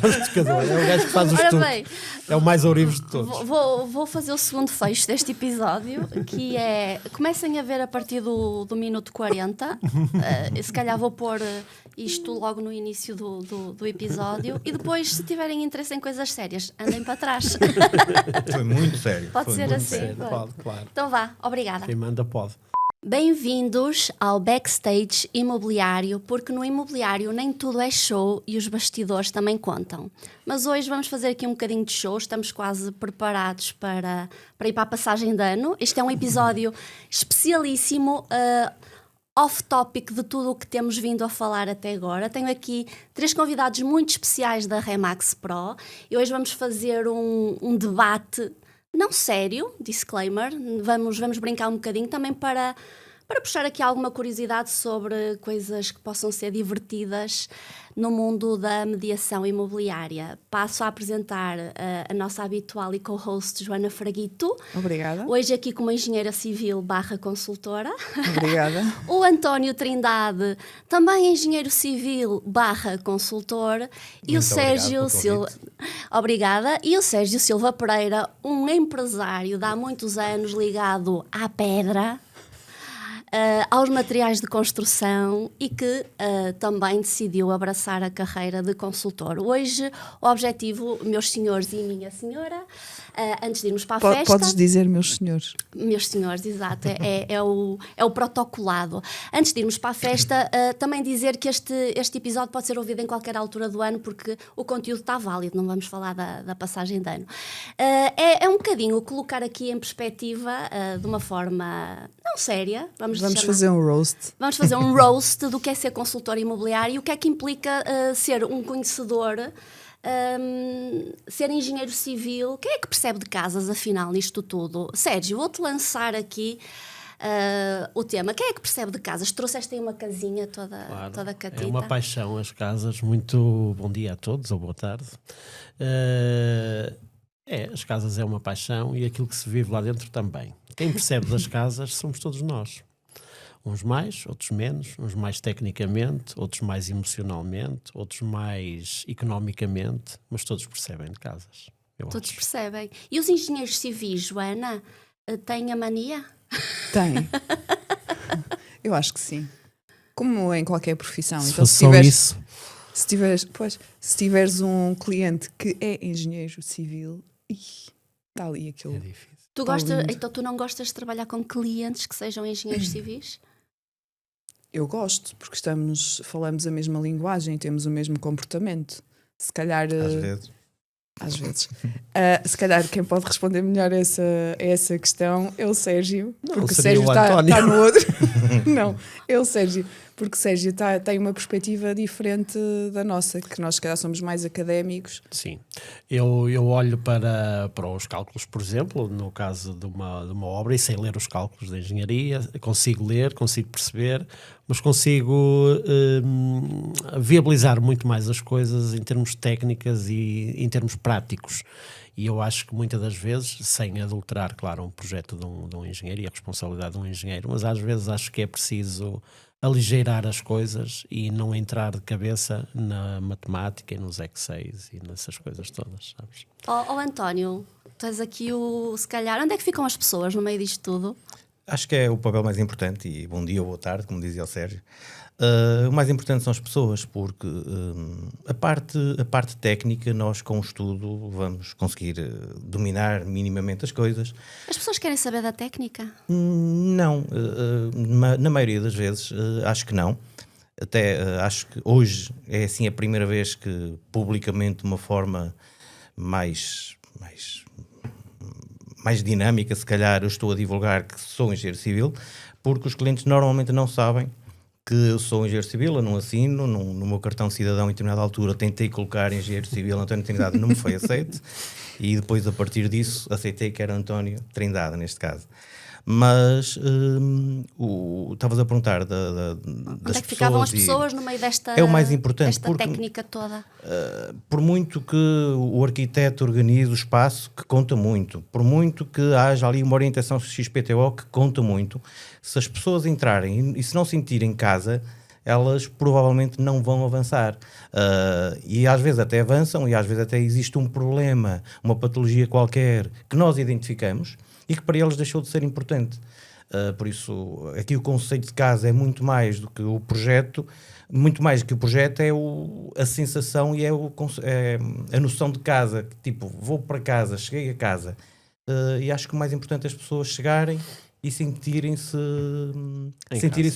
estocador, é o gajo que faz o Ora estuque. bem, É o mais ourives de todos. vou fazer o segundo fecho deste episódio, que é, comecem a ver a partir do minuto 40, se calhar vou pôr isto logo no início do episódio, e depois, se tiverem interesse em coisas sérias, andem para trás. Foi muito sério. Pode Foi ser muito assim. sério. Pode, claro. Então vá, obrigada. Quem manda pode. Bem-vindos ao Backstage Imobiliário, porque no imobiliário nem tudo é show e os bastidores também contam. Mas hoje vamos fazer aqui um bocadinho de show, estamos quase preparados para ir para a passagem de ano. Este é um episódio especialíssimo, off-topic de tudo o que temos vindo a falar até agora. Tenho aqui 3 convidados muito especiais da Remax Pro e hoje vamos fazer um debate não sério, disclaimer, vamos brincar um bocadinho também para puxar aqui alguma curiosidade sobre coisas que possam ser divertidas no mundo da mediação imobiliária. Passo a apresentar a nossa habitual e co-host Joana Fraguito. Obrigada. Hoje aqui como engenheira civil / consultora. Obrigada. O António Trindade, também engenheiro civil / consultor. E o Sérgio Silva. Obrigada. E o Sérgio Silva Pereira, um empresário de há muitos anos ligado à pedra, aos materiais de construção e que também decidiu abraçar a carreira de consultor. Hoje, o objetivo, meus senhores e minha senhora, antes de irmos para a festa... Podes dizer meus senhores. Meus senhores, exato, é o protocolado. Antes de irmos para a festa, também dizer que este episódio pode ser ouvido em qualquer altura do ano, porque o conteúdo está válido, não vamos falar da passagem de ano. É um bocadinho colocar aqui em perspectiva, de uma forma não séria, vamos fazer um roast. Vamos fazer um roast do que é ser consultor imobiliário e o que é que implica ser um conhecedor, ser engenheiro civil. Quem é que percebe de casas, afinal, nisto tudo? Sérgio, vou-te lançar aqui o tema. Quem é que percebe de casas? Trouxeste aí uma casinha toda catita. É uma paixão as casas. Muito bom dia a todos, ou boa tarde. As casas é uma paixão e aquilo que se vive lá dentro também. Quem percebe das casas somos todos nós. Uns mais, outros menos, uns mais tecnicamente, outros mais emocionalmente, outros mais economicamente, mas todos percebem de casas. Todos percebem. E os engenheiros civis, Joana, têm a mania? Tem. Eu acho que sim. Como em qualquer profissão. Se então, fosse só isso. Se tiveres um cliente que é engenheiro civil, está ali aquilo. É difícil. Então tu não gostas de trabalhar com clientes que sejam engenheiros civis? Eu gosto, porque falamos a mesma linguagem, temos o mesmo comportamento. Se calhar... Às vezes. Se calhar quem pode responder melhor a essa questão é o Sérgio. Porque o Sérgio está no outro. Não, é o Sérgio. Porque o Sérgio tem uma perspectiva diferente da nossa, que nós se calhar somos mais académicos. Sim. Eu olho para os cálculos, por exemplo, no caso de uma obra, e sei ler os cálculos da engenharia, consigo ler, consigo perceber, mas consigo viabilizar muito mais as coisas em termos técnicas e em termos práticos. E eu acho que muitas das vezes, sem adulterar, claro, um projeto de um engenheiro e a responsabilidade de um engenheiro, mas às vezes acho que é preciso aligeirar as coisas e não entrar de cabeça na matemática e nos Exceis e nessas coisas todas, sabes? António, tu és aqui se calhar, onde é que ficam as pessoas no meio disto tudo? Acho que é o papel mais importante, e bom dia ou boa tarde, como dizia o Sérgio. O mais importante são as pessoas, porque a parte técnica, nós com o estudo vamos conseguir dominar minimamente as coisas. As pessoas querem saber da técnica? Não, na maioria das vezes acho que não. Até acho que hoje é assim a primeira vez que publicamente, de uma forma mais dinâmica, se calhar eu estou a divulgar que sou engenheiro civil, porque os clientes normalmente não sabem que eu sou engenheiro civil, eu não assino, no meu cartão de cidadão em determinada altura tentei colocar engenheiro civil António Trindade, não me foi aceito, e depois a partir disso aceitei que era António Trindade neste caso. Mas estavas a perguntar das onde é que ficavam as pessoas no meio desta, é o mais importante, porque, técnica toda? Por muito que o arquiteto organize o espaço, que conta muito, por muito que haja ali uma orientação XPTO, que conta muito, se as pessoas entrarem e se não sentirem casa, elas provavelmente não vão avançar. E às vezes até avançam, e às vezes até existe um problema, uma patologia qualquer que nós identificamos e que para eles deixou de ser importante. Por isso, aqui o conceito de casa é muito mais do que o projeto. Muito mais que o projeto é a sensação e é a noção de casa. Tipo, vou para casa, cheguei a casa. E acho que o mais importante é as pessoas chegarem e sentirem-se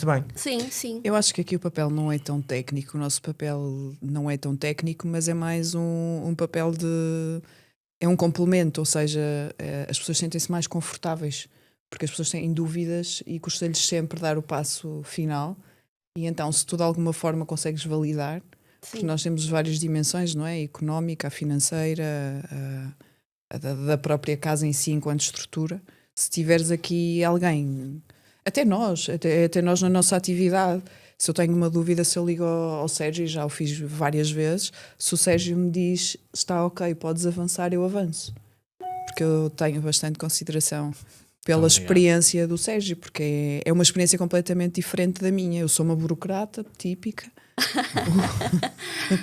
bem. Sim, sim. Eu acho que aqui o papel não é tão técnico. O nosso papel não é tão técnico, mas é mais um papel de... É um complemento, ou seja, as pessoas sentem-se mais confortáveis porque as pessoas têm dúvidas e custa-lhes sempre dar o passo final. E então, se tu de alguma forma consegues validar, porque nós temos várias dimensões, não é? A económica, a financeira, da própria casa em si, enquanto estrutura. Se tiveres aqui alguém, até nós na nossa atividade, se eu tenho uma dúvida, se eu ligo ao Sérgio, e já o fiz várias vezes, se o Sérgio me diz, está ok, podes avançar, eu avanço. Porque eu tenho bastante consideração pela experiência do Sérgio, porque é uma experiência completamente diferente da minha. Eu sou uma burocrata típica.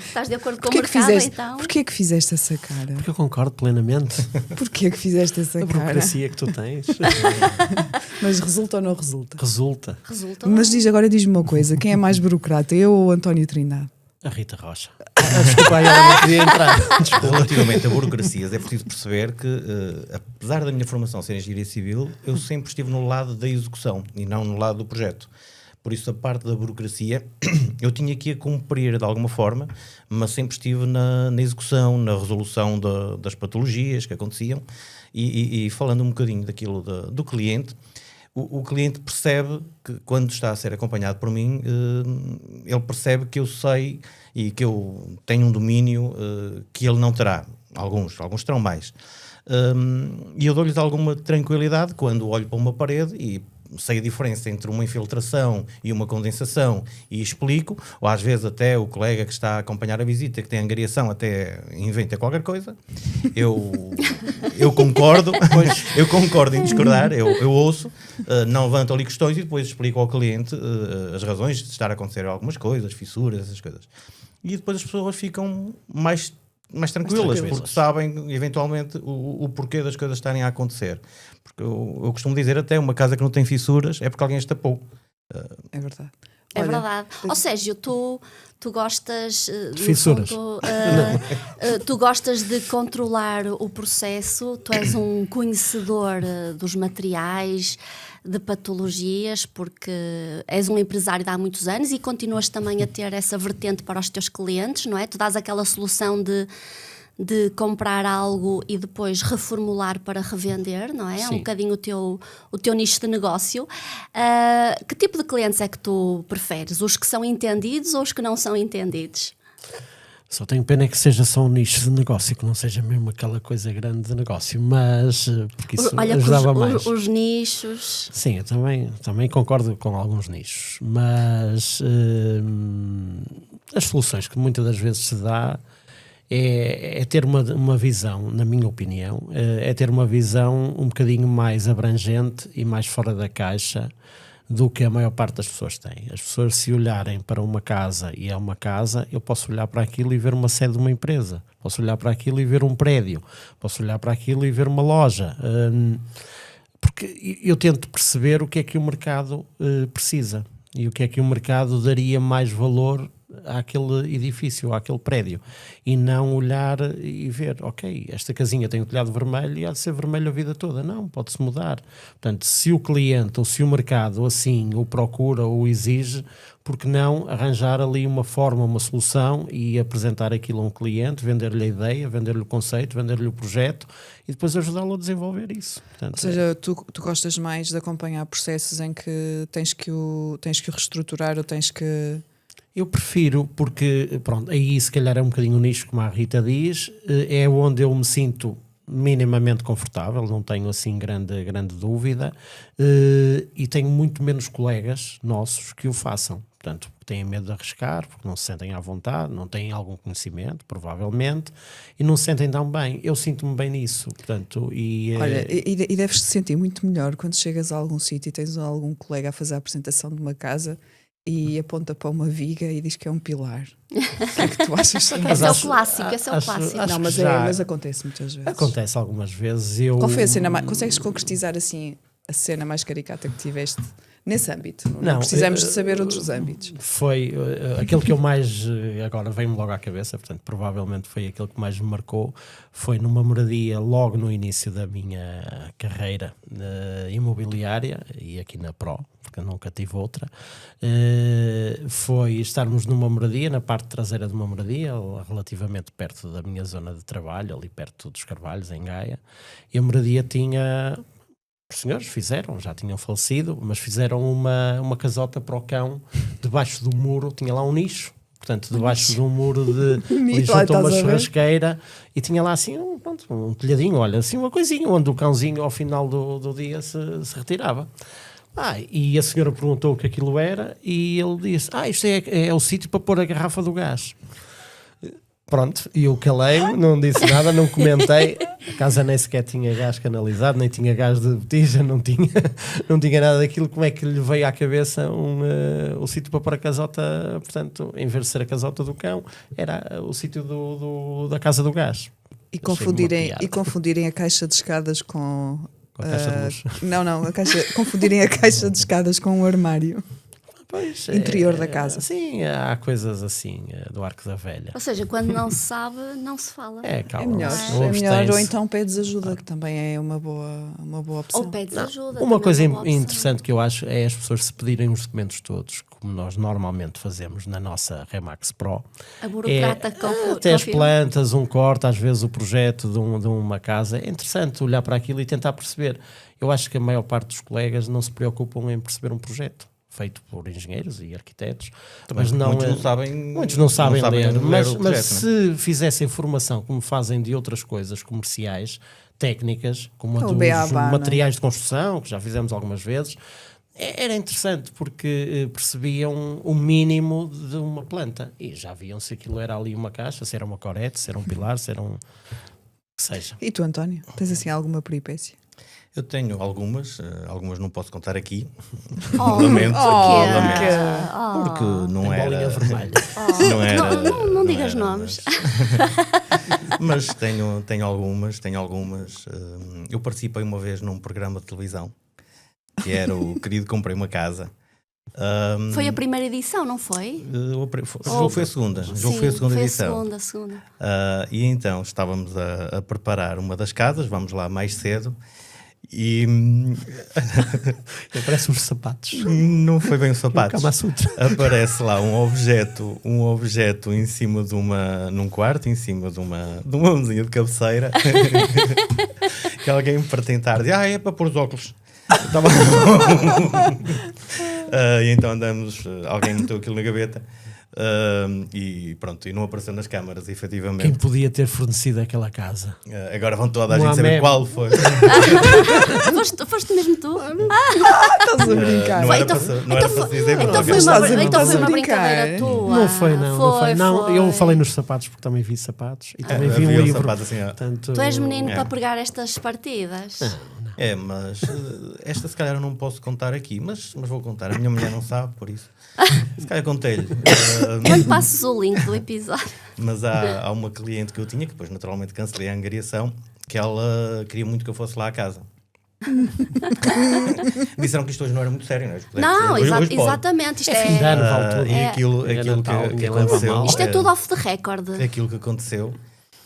Estás de acordo com o mercado, então? Porquê que fizeste essa cara? Porque eu concordo plenamente. Porquê que fizeste essa cara? A burocracia que tu tens. Mas resulta ou não resulta? Resulta. Mas diz-me uma coisa, quem é mais burocrata, eu ou o António Trindade? A Rita Rocha. Desculpa, eu não podia entrar. Relativamente a burocracias, é preciso perceber que, apesar da minha formação ser engenharia civil, eu sempre estive no lado da execução e não no lado do projeto. Por isso, a parte da burocracia, eu tinha que a cumprir de alguma forma, mas sempre estive na execução, na resolução das patologias que aconteciam. E falando um bocadinho daquilo do cliente, o cliente percebe que quando está a ser acompanhado por mim, ele percebe que eu sei e que eu tenho um domínio que ele não terá. Alguns terão mais. E eu dou-lhes alguma tranquilidade quando olho para uma parede e sei a diferença entre uma infiltração e uma condensação e explico, ou às vezes até o colega que está a acompanhar a visita, que tem angariação, até inventa qualquer coisa. Eu concordo, eu concordo em discordar, eu ouço, não levanto ali questões e depois explico ao cliente as razões de estar a acontecer algumas coisas, fissuras, essas coisas. E depois as pessoas ficam mais tranquilas, porque sabem eventualmente o porquê das coisas estarem a acontecer. Porque eu costumo dizer até, uma casa que não tem fissuras é porque alguém as tapou. É verdade. É verdade. Ou seja, tu gostas de fissuras. Tu gostas de controlar o processo, tu és um conhecedor dos materiais, de patologias, porque és um empresário de há muitos anos e continuas também a ter essa vertente para os teus clientes, não é? Tu dás aquela solução de comprar algo e depois reformular para revender, não é? Sim. É um bocadinho o teu nicho de negócio. Que tipo de clientes é que tu preferes? Os que são entendidos ou os que não são entendidos? Só tenho pena que seja só um nicho de negócio, que não seja mesmo aquela coisa grande de negócio, mas porque isso ajudava mais. Os nichos... Sim, eu também concordo com alguns nichos, mas as soluções que muitas das vezes se dá é ter uma visão, na minha opinião, é ter uma visão um bocadinho mais abrangente e mais fora da caixa do que a maior parte das pessoas tem. As pessoas, se olharem para uma casa e é uma casa, eu posso olhar para aquilo e ver uma sede de uma empresa, posso olhar para aquilo e ver um prédio, posso olhar para aquilo e ver uma loja, porque eu tento perceber o que é que o mercado precisa e o que é que o mercado daria mais valor àquele edifício, àquele prédio, e não olhar e ver, ok, esta casinha tem o telhado vermelho e há de ser vermelho a vida toda. Não, pode-se mudar. Portanto, se o cliente ou se o mercado assim o procura ou o exige, porque não arranjar ali uma forma, uma solução e apresentar aquilo a um cliente, vender-lhe a ideia, vender-lhe o conceito, vender-lhe o projeto e depois ajudá-lo a desenvolver isso. Portanto, ou seja, tu gostas mais de acompanhar processos em que tens que o reestruturar ou tens que... Eu prefiro, porque, pronto, aí se calhar é um bocadinho o nicho, como a Rita diz, é onde eu me sinto minimamente confortável, não tenho assim grande dúvida, e tenho muito menos colegas nossos que o façam. Portanto, têm medo de arriscar, porque não se sentem à vontade, não têm algum conhecimento, provavelmente, e não se sentem tão bem. Eu sinto-me bem nisso, portanto... Olha, e deves-te sentir muito melhor quando chegas a algum sítio e tens algum colega a fazer a apresentação de uma casa e aponta para uma viga e diz que é um pilar. O que é que tu achas? Esse é o clássico, esse é o clássico. Não, mas acontece muitas vezes. Acontece algumas vezes. Qual foi a cena mais... Consegues concretizar assim a cena mais caricata que tiveste nesse âmbito? Não precisamos de saber outros âmbitos. Foi aquele que eu mais... Agora vem-me logo à cabeça, portanto, provavelmente foi aquele que mais me marcou. Foi numa moradia logo no início da minha carreira imobiliária, e aqui na Pro, porque eu nunca tive outra. Foi estarmos numa moradia, na parte traseira de uma moradia, relativamente perto da minha zona de trabalho, ali perto dos Carvalhos, em Gaia. E a moradia tinha... Os senhores fizeram, já tinham falecido, mas fizeram uma casota para o cão debaixo do muro, tinha lá um nicho, portanto, debaixo de um muro ali junto a uma churrasqueira, e tinha lá assim um telhadinho, olha, assim uma coisinha, onde o cãozinho ao final do dia se retirava. E a senhora perguntou o que aquilo era, e ele disse, isto é o sítio para pôr a garrafa do gás. Pronto, e eu calei-me, não disse nada, não comentei. A casa nem sequer tinha gás canalizado, nem tinha gás de botija, não tinha nada daquilo. Como é que lhe veio à cabeça o sítio para pôr a casota? Portanto, em vez de ser a casota do cão, era o sítio da casa do gás. E confundirem a caixa de escadas com a caixa de luz. Confundirem a caixa de escadas com o armário. Pois, interior da casa. Sim, há coisas assim do Arco da Velha. Ou seja, quando não se sabe, não se fala. É melhor, ou então pedes ajuda, que também é uma boa opção. Ou pedes ajuda. Uma coisa interessante que eu acho é as pessoas se pedirem os documentos todos, como nós normalmente fazemos na nossa Remax Pro. A burocrata até as plantas, um corte, às vezes o projeto de uma casa. É interessante olhar para aquilo e tentar perceber. Eu acho que a maior parte dos colegas não se preocupam em perceber um projeto feito por engenheiros e arquitetos, mas muitos não sabem ler, mas se fizessem formação como fazem de outras coisas comerciais, técnicas, como a dos materiais de construção, que já fizemos algumas vezes, era interessante porque percebiam o mínimo de uma planta e já viam se aquilo era ali uma caixa, se era uma corete, se era um pilar, se era um... que seja. E tu, António, tens assim alguma peripécia? Eu tenho algumas não posso contar aqui. Lamento. Porque não era. Bolinha vermelha. Não digas nomes. Mas tenho algumas. Eu participei uma vez num programa de televisão que era o Querido Comprei uma Casa. Foi a primeira edição, não foi? Foi a segunda. Foi a segunda edição. Segunda. E então estávamos a preparar uma das casas, vamos lá mais cedo. E parece uns sapatos. Não foi bem os sapatos. Aparece lá um objeto em cima num quarto, em cima de uma mesinha de cabeceira. Que alguém para tentar dizer, é para pôr os óculos. E então alguém meteu aquilo na gaveta. E pronto, e não apareceu nas câmaras, efetivamente. Quem podia ter fornecido aquela casa? Agora vão toda a gente saber qual foi. Foste mesmo tu? Estás a brincar. Não era para se dizer. Então foi uma brincadeira tua. Não foi. Eu falei nos sapatos porque também vi sapatos e também vi um livro. Assim, portanto, tu és menino para pegar estas partidas. Não. Mas esta se calhar eu não posso contar aqui, mas vou contar. A minha mulher não sabe, por isso. Se calhar contei-lhe. Eu lhe passo o link do episódio. Mas há uma cliente que eu tinha, que depois naturalmente cancelei a angariação, que ela queria muito que eu fosse lá à casa. Disseram que isto hoje não era muito sério, não é? Exatamente. Isto fim de ano, e aquilo que aconteceu. Isto é tudo off the record. Aquilo que aconteceu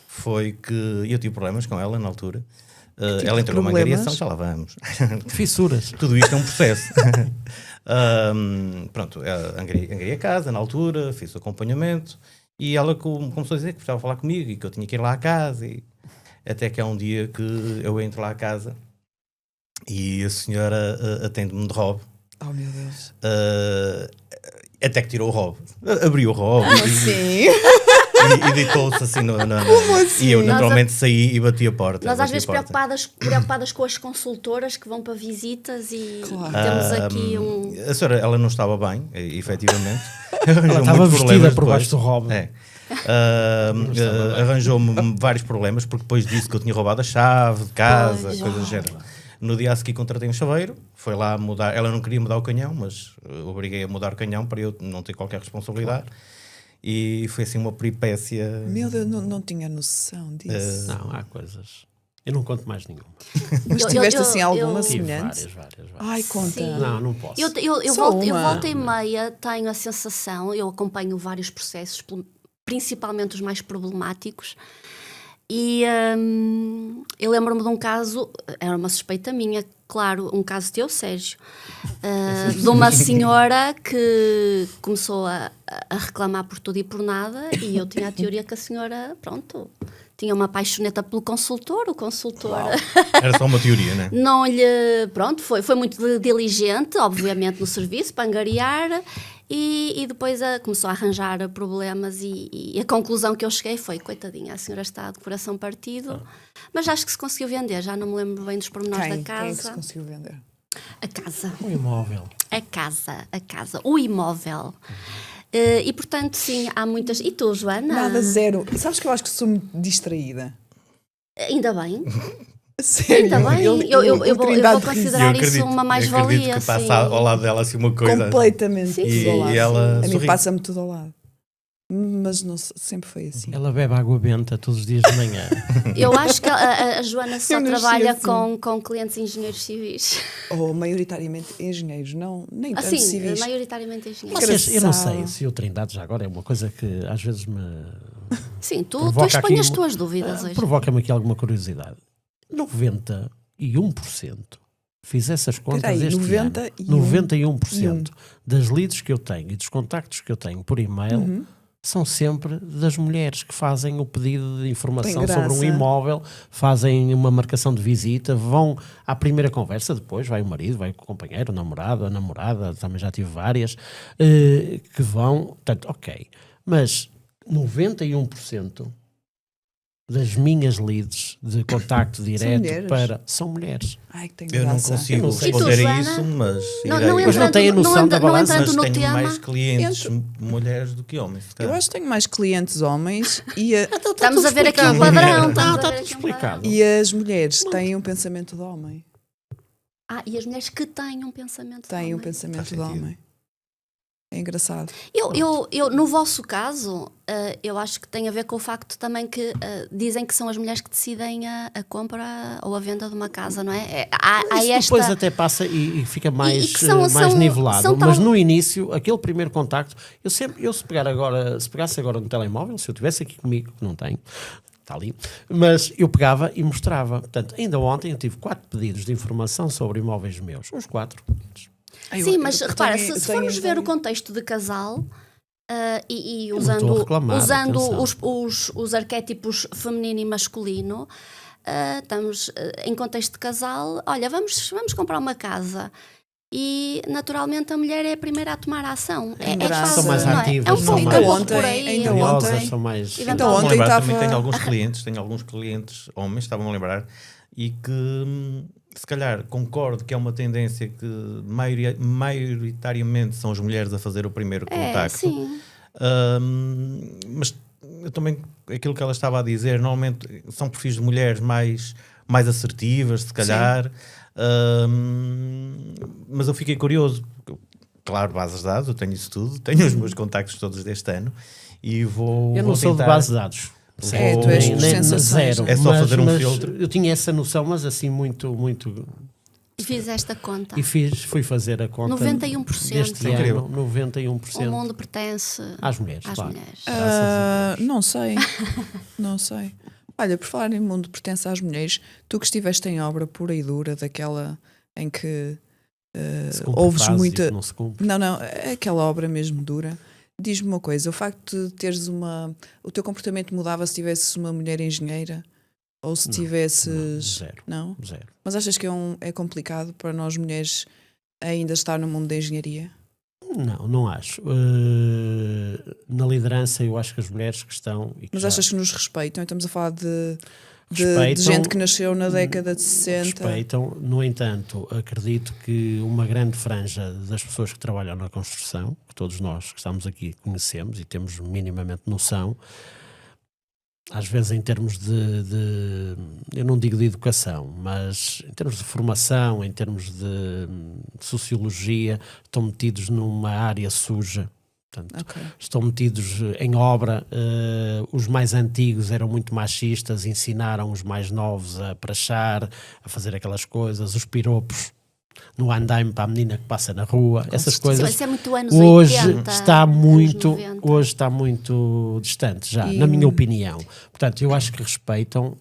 foi que eu tive problemas com ela na altura. Ela entrou numa angariação, já lá vamos. Fissuras. Tudo isto é um processo. Pronto, angariei a casa na altura, fiz o acompanhamento e ela começou a dizer que precisava falar comigo e que eu tinha que ir lá à casa. Até que há um dia que eu entro lá à casa e a senhora atende-me de robe. Oh, meu Deus. Até que tirou o robe. Abriu o robe. Assim? E deitou-se assim, assim? E eu naturalmente saí e bati a porta. Nós às vezes preocupadas com as consultoras que vão para visitas e temos aqui A senhora, ela não estava bem, efetivamente. Ela estava vestida por baixo do robe. Arranjou-me vários problemas porque depois disse que eu tinha roubado a chave de casa, coisas do género. No dia a seguir contratei um chaveiro, foi lá mudar, ela não queria mudar o canhão, mas obriguei a mudar o canhão para eu não ter qualquer responsabilidade. E foi assim uma peripécia. Meu Deus, não tinha noção disso. Não, há coisas. Eu não conto mais nenhuma. Mas tiveste assim alguma Tive semelhante? várias. Ai, conta. Sim. Não posso. Eu Só volta uma. e meia tenho a sensação, eu acompanho vários processos, principalmente os mais problemáticos, e eu lembro-me de um caso, era uma suspeita minha, claro, um caso teu, Sérgio, de uma senhora que começou a reclamar por tudo e por nada, e eu tinha a teoria que a senhora, pronto, tinha uma paixoneta pelo consultor, o consultor... Era só uma teoria, né? Não lhe... Pronto, foi muito diligente, obviamente, no serviço, para angariar, e depois começou a arranjar problemas e a conclusão que eu cheguei foi, coitadinha, a senhora está de coração partido, mas acho que se conseguiu vender, já não me lembro bem dos pormenores da casa. Quem é que se conseguiu vender? A casa. Um imóvel. A casa, o imóvel. E portanto, sim, há muitas... E tu, Joana? Nada, zero. E sabes que eu acho que sou muito distraída. Ainda bem. Sério. Ainda bem. Eu vou Trindade de riso. considerar isso uma mais-valia. Acredito que passa ao lado dela assim uma coisa. Completamente Sim, tudo sim. ao lado. E ela A mim sorri. passa-me tudo ao lado. Mas não, sempre foi assim. Ela bebe água benta todos os dias de manhã. Eu acho que a Joana só Eu nasci trabalha assim. com clientes engenheiros civis. Ou maioritariamente engenheiros, nem tanto Assim, civis. maioritariamente engenheiros. Vocês, eu não sei Engraçado. se o Trindade já agora é uma coisa que às vezes me Sim, tu provoca expõe aqui as tuas dúvidas hoje. provoca-me aqui alguma curiosidade. 91% fiz essas contas Peraí, este 91. ano. 91% das leads que eu tenho e dos contactos que eu tenho por e-mail são sempre das mulheres que fazem o pedido de informação Tem sobre um graça. imóvel, fazem uma marcação de visita, vão à primeira conversa, depois vai o marido, vai o companheiro, o namorado, a namorada, também já tive várias, que vão, portanto, ok. Mas 91% das minhas leads de contacto direto mulheres? são mulheres. Ai, que tem Eu não graça. consigo Eu não sei. responder E tu, a Joana? isso, mas Não irei. Mas não têm a noção da balança, Mas entrando no tenho tema. mais clientes mulheres do que homens. se Eu calhar. acho que tenho mais clientes homens Estamos a ver aqui um padrão. estamos a ver Está aqui tudo um explicado. e as mulheres têm um pensamento de homem. E as mulheres que têm um pensamento de Têm um homem. pensamento Faz de sentido. homem. É engraçado. Eu, no vosso caso, eu acho que tem a ver com o facto também que dizem que são as mulheres que decidem a compra ou a venda de uma casa, não é? Há Isso esta... depois até passa e fica mais, que são- mais são- nivelado. são Mas tão- no início, aquele primeiro contacto, eu se pegasse agora no telemóvel, se eu tivesse aqui comigo, que não tenho, está ali, mas eu pegava e mostrava. Portanto, ainda ontem eu tive 4 pedidos de informação sobre imóveis meus. Uns 4. Sim, mas repara, tenho- se tenho- formos ver tenho- o contexto de casal e Eu não estou a reclamar, usando atenção. os arquétipos feminino e masculino, estamos em contexto de casal, olha, vamos comprar uma casa. E naturalmente a mulher é a primeira a tomar a ação. Graça. São mais não é? ativas, É um são pouco mais- por aí. ainda Curiosas, ontem- são mais... Então, Então Estou-me a ontem lembrar, estava... também tenho alguns clientes homens, estavam a lembrar, e que se calhar concordo que é uma tendência que maioritariamente são as mulheres a fazer o primeiro contacto. Sim. Mas eu também, aquilo que ela estava a dizer, normalmente são perfis de mulheres mais assertivas, se calhar. Mas eu fiquei curioso. Claro, bases de dados, eu tenho isso tudo, tenho os meus contactos todos deste ano e vou. Eu não vou sou de tentar- base de dados. Vou- tu és Nem- dos nem- sensações. zero. É só fazer um mas filtro. Eu tinha essa noção, mas assim muito... E fiz esta conta. E fui fazer a conta 91%. deste Incrível. ano, 91% O mundo pertence às mulheres, às claro. mulheres. Graças a Deus. Não sei. Não sei. Olha, por falar em mundo pertence às mulheres, tu que estiveste em obra pura e dura, daquela em que Se cumpre a ouves frase e muita... que não se cumpre. Não, aquela obra mesmo dura. Diz-me uma coisa, o facto de teres o teu comportamento mudava se tivesses uma mulher engenheira? Ou se tivesses... Zero. Não? Zero. Mas achas que é complicado para nós mulheres ainda estar no mundo da engenharia? Não acho. Na liderança, eu acho que as mulheres que estão... E que Mas já achas que nos respeitam? Estamos a falar de respeitam- gente que nasceu na década de 60. respeitam. No entanto, acredito que uma grande franja das pessoas que trabalham na construção, que todos nós que estamos aqui conhecemos e temos minimamente noção, às vezes em termos eu não digo de educação, mas em termos de formação, em termos de sociologia, estão metidos numa área suja. Portanto, estão metidos em obra. Os mais antigos eram muito machistas, ensinaram os mais novos a prachar, a fazer aquelas coisas, os piropos no andaime para a menina que passa na rua, essas coisas. Isso é muito anos hoje 80, está muito, anos 90. hoje está muito distante já, na minha opinião. Portanto, eu acho que respeitam.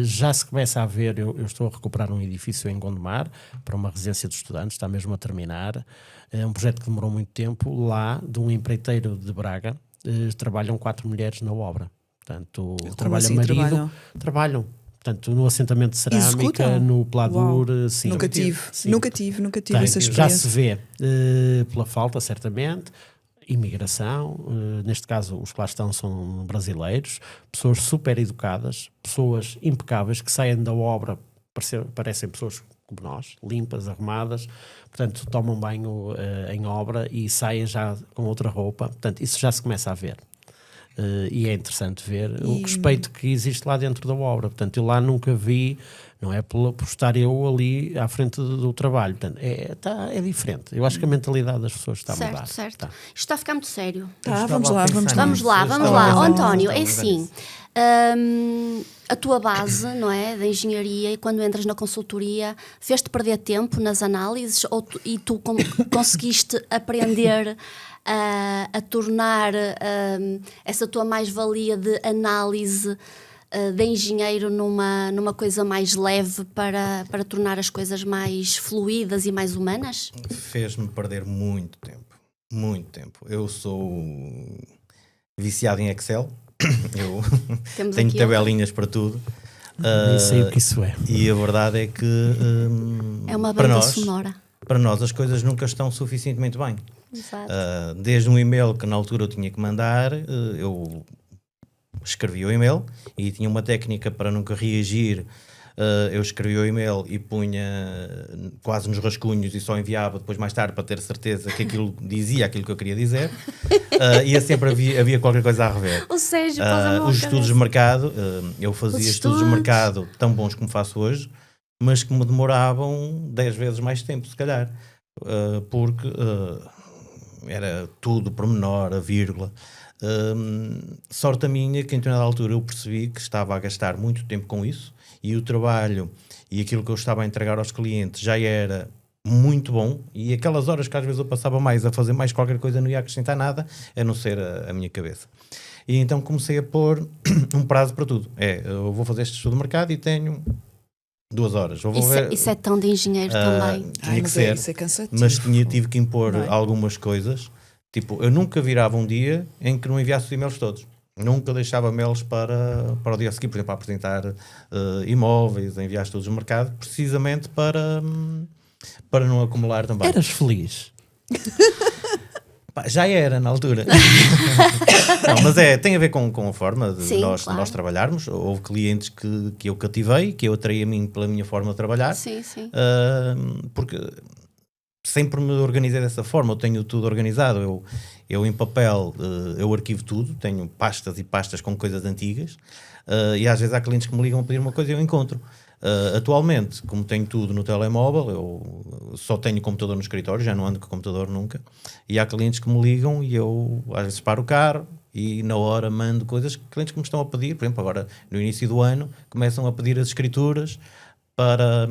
Já se começa a ver. Eu estou a recuperar um edifício em Gondomar para uma residência de estudantes, está mesmo a terminar. É um projeto que demorou muito tempo. Lá, de um empreiteiro de Braga, trabalham 4 mulheres na obra. Portanto, trabalha marido, trabalham. Portanto, no assentamento de cerâmica, no Pladur, sim. Nunca tive essa experiência. Já se vê pela falta, certamente, imigração, neste caso os que lá estão são brasileiros, pessoas super educadas, pessoas impecáveis que saem da obra, parecem pessoas como nós, limpas, arrumadas, portanto tomam banho em obra e saem já com outra roupa, portanto isso já se começa a ver. E é interessante ver o respeito que existe lá dentro da obra. Portanto, eu lá nunca vi, não é por estar eu ali à frente do trabalho. Portanto, é diferente. Eu acho que a mentalidade das pessoas está a mudar. Certo. Isto está a ficar muito sério. Vamos lá. Oh, António, é assim, a tua base, não é, da engenharia, e quando entras na consultoria, fez-te perder tempo nas análises e tu conseguiste aprender a tornar essa tua mais-valia de análise de engenheiro numa coisa mais leve para tornar as coisas mais fluídas e mais humanas? Fez-me perder muito tempo. Eu sou viciado em Excel. Eu tenho tabelinhas para tudo. Nem sei o que isso é. E a verdade é que é uma banda sonora. Para nós as coisas nunca estão suficientemente bem. Exato. Desde um e-mail que na altura eu tinha que mandar, eu escrevi o e-mail e tinha uma técnica para nunca reagir. Eu escrevi o e-mail e punha quase nos rascunhos e só enviava depois mais tarde para ter certeza que aquilo dizia aquilo que eu queria dizer. E sempre havia qualquer coisa a rever. O Sérgio, os estudos de mercado, eu fazia estudos de mercado tão bons como faço hoje, mas que me demoravam 10 vezes mais tempo, se calhar, porque era tudo pormenor, a vírgula. Sorte a minha que em determinada altura eu percebi que estava a gastar muito tempo com isso e o trabalho e aquilo que eu estava a entregar aos clientes já era muito bom, e aquelas horas que às vezes eu passava mais a fazer mais qualquer coisa não ia acrescentar nada, a não ser a minha cabeça. E então comecei a pôr um prazo para tudo. Eu vou fazer este estudo de mercado e tenho 2 horas. Isso é tão de engenheiro também. Tinha que ser, isso é cansativo. mas tive que impor algumas coisas. Tipo, eu nunca virava um dia em que não enviasse os e-mails todos. Nunca deixava mails para o dia seguinte, por exemplo, a apresentar imóveis, a enviar estudos de mercado, precisamente para não acumular também. Eras feliz? Já era na altura. Não, mas tem a ver com a forma de nós trabalharmos. Houve clientes que eu cativei, que eu atraí a mim pela minha forma de trabalhar. Sim. Porque sempre me organizei dessa forma. Eu tenho tudo organizado. Eu em papel, eu arquivo tudo. Tenho pastas e pastas com coisas antigas. E às vezes há clientes que me ligam a pedir uma coisa e eu encontro. Atualmente, como tenho tudo no telemóvel, eu só tenho computador no escritório, já não ando com computador nunca, e há clientes que me ligam e eu às vezes paro o carro e na hora mando coisas, clientes que me estão a pedir, por exemplo, agora no início do ano começam a pedir as escrituras para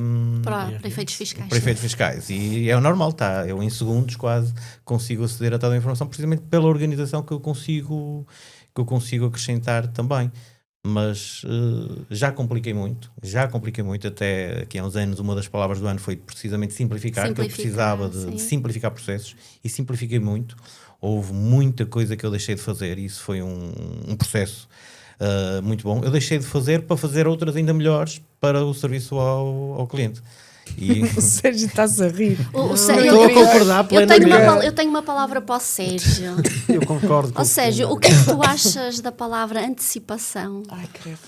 efeitos fiscais. Para efeitos fiscais, e é o normal, eu em segundos quase consigo aceder a toda a informação, precisamente pela organização que eu consigo acrescentar também. Mas já compliquei muito, até aqui há uns anos uma das palavras do ano foi precisamente simplificar, que eu precisava de simplificar processos, e simplifiquei muito. Houve muita coisa que eu deixei de fazer e isso foi um processo muito bom. Eu deixei de fazer para fazer outras ainda melhores para o serviço ao cliente. E... O Sérgio está-se a rir. Estou a concordar plenamente. Eu tenho uma palavra para o Sérgio. Eu concordo com Sérgio, o que é que tu achas da palavra antecipação? Ai, credo.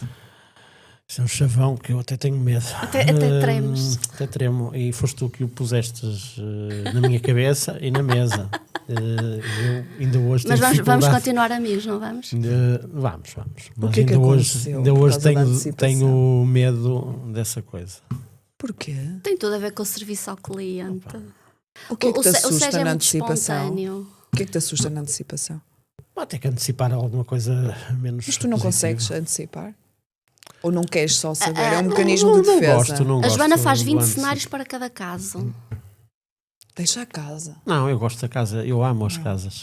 Isso é um chavão que eu até tenho medo. Até tremes. Até tremo. E foste tu que o pusestes na minha cabeça e na mesa. Eu ainda hoje Mas tenho vamos dificuldade. continuar amigos, não vamos? Vamos. Mas que é que ainda aconteceu por hoje causa da antecipação? tenho medo dessa coisa. Porquê? Tem tudo a ver com o serviço ao cliente. O que é que te o assusta Sérgio é na muito antecipação? espontâneo. O que é que te assusta na antecipação? Pode ter que antecipar alguma coisa menos. Mas tu não positiva. consegues antecipar? Ou não queres só saber? É um mecanismo de Não defesa. gosto, não A gosto Joana faz do 20 antecipo. cenários para cada caso. Deixa a casa. Não, eu gosto da casa, eu amo as casas.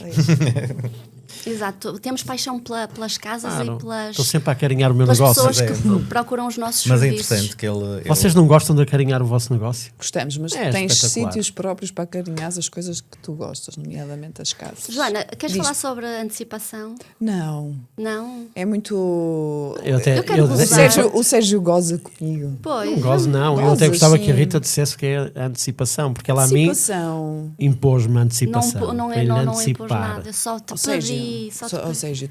Exato. Temos paixão pelas casas Claro. e pelas Estou sempre a acarinhar o meu pelas negócio. pessoas que procuram os nossos Mas é serviços. interessante que ele Vocês não gostam de acarinhar o vosso negócio? Gostamos, mas É tens espetacular. sítios próprios para acarinhar as coisas que tu gostas, nomeadamente as casas. Joana, queres Diz. falar sobre a antecipação? Não, Não? é muito. Eu quero O gozar. O Sérgio goza comigo. Pois. Não gosto, não. Eu Gozas, até gostava que a sim. Rita dissesse que é a antecipação, porque ela a mim Antecipação. impôs-me a antecipação. Não para lhe impôs antecipar. nada. Eu só te Ou pedi. seja,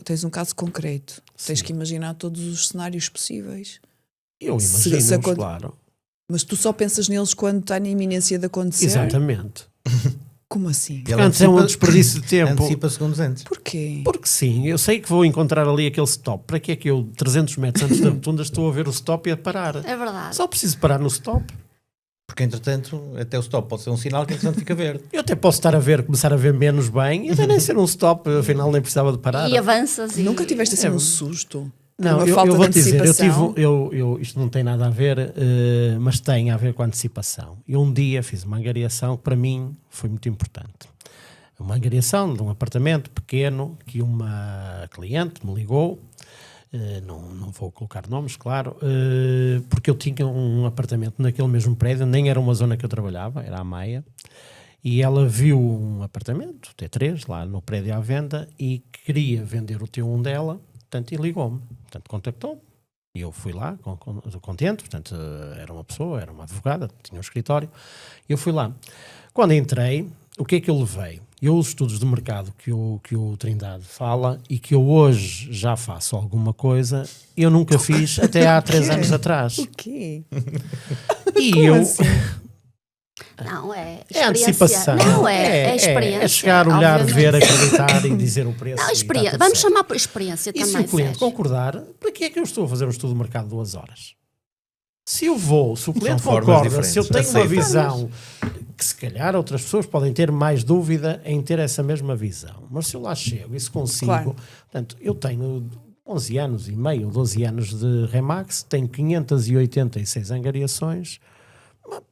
tens um caso concreto. Tens que imaginar todos os cenários possíveis. Eu Se imagino, aconte- claro. Mas tu só pensas neles quando está na iminência de acontecer? Exatamente. Como assim? Ele Porque antes é um antecipa- desperdício de tempo. antecipa segundos antes. Porquê? Porque sim, eu sei que vou encontrar ali aquele stop. Para que é que eu, 300 metros antes da rotunda, estou a ver o stop e a parar? É verdade. Só preciso parar no stop. Porque, entretanto, até o stop pode ser um sinal que, entretanto, fica verde. Eu até posso começar a ver menos bem e até nem ser um stop, afinal nem precisava de parar. E avanças e... Nunca tiveste assim É. um susto? Não, Uma eu falta vou de te dizer, antecipação? isto não tem nada a ver, mas tem a ver com a antecipação. Eu um dia fiz uma angariação que para mim foi muito importante. Uma angariação de um apartamento pequeno que uma cliente me ligou, não vou colocar nomes, claro, porque eu tinha um apartamento naquele mesmo prédio, nem era uma zona que eu trabalhava, era a Maia, e ela viu um apartamento, T3, lá no prédio à venda, e queria vender o T1 dela, portanto, e ligou-me. Portanto, contactou-me. E eu fui lá, contente, portanto, era uma pessoa, era uma advogada, tinha um escritório, e eu fui lá. Quando entrei, o que é que eu levei? Os estudos de mercado que o Trindade fala e que eu hoje já faço alguma coisa, eu nunca fiz até há 3 anos atrás. O quê? E Como eu... assim? Não, é É a antecipação. Não, é experiência. É chegar, olhar, obviamente. ver, acreditar e dizer o preço. Não, e experiência. está tudo Vamos certo. chamar por experiência E também, se o cliente Sérgio. concordar, para que é que eu estou a fazer um estudo de mercado de 2 horas? Se o cliente formas concorda, se eu tenho diferentes. uma Aceita. visão que se calhar outras pessoas podem ter mais dúvida em ter essa mesma visão, mas se eu lá chego e se consigo, Claro. portanto, eu tenho 11 anos e meio, 12 anos de Remax, tenho 586 angariações,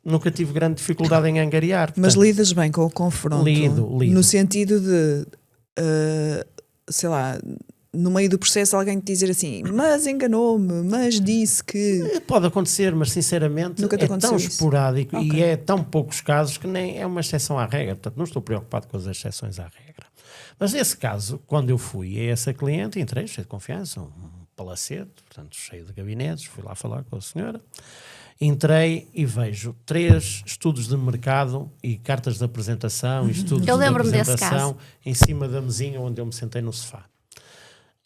nunca tive grande dificuldade em angariar. Mas portanto, lidas bem com o confronto? Lido. No sentido de, sei lá, no meio do processo alguém te dizer assim, mas enganou-me, mas disse que... pode acontecer, mas sinceramente Nunca te é aconteceu tão isso? esporádico Ok. e é tão poucos casos que nem é uma exceção à regra. Portanto, não estou preocupado com as exceções à regra. Mas nesse caso, quando eu fui a essa cliente, entrei cheio de confiança, um palacete, portanto, cheio de gabinetes, fui lá falar com a senhora, entrei e vejo 3 estudos de mercado e cartas de apresentação e estudos Eu de lembro-me desse apresentação em cima da mesinha onde eu me sentei no sofá.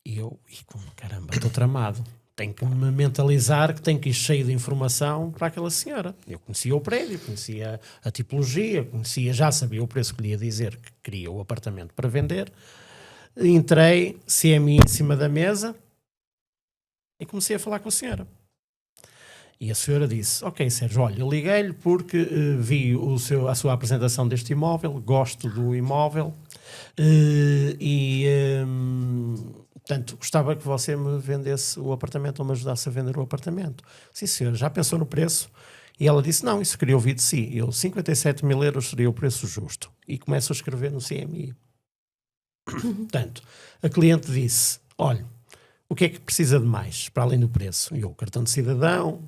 E eu, caramba, estou tramado. Tenho que me mentalizar que tenho que ir cheio de informação para aquela senhora. Eu conhecia o prédio, conhecia a tipologia, já sabia o preço que lhe ia dizer que queria o apartamento para vender. Entrei, CMI em cima da mesa e comecei a falar com a senhora. E a senhora disse, ok, Sérgio, olha, eu liguei-lhe porque vi a sua apresentação deste imóvel, gosto do imóvel portanto, gostava que você me vendesse o apartamento ou me ajudasse a vender o apartamento. Sim, senhora, já pensou no preço? E ela disse, não, isso queria ouvir de si. 57 mil euros seria o preço justo. E começo a escrever no CMI. Portanto, a cliente disse, olha, o que é que precisa de mais, para além do preço? E o cartão de cidadão,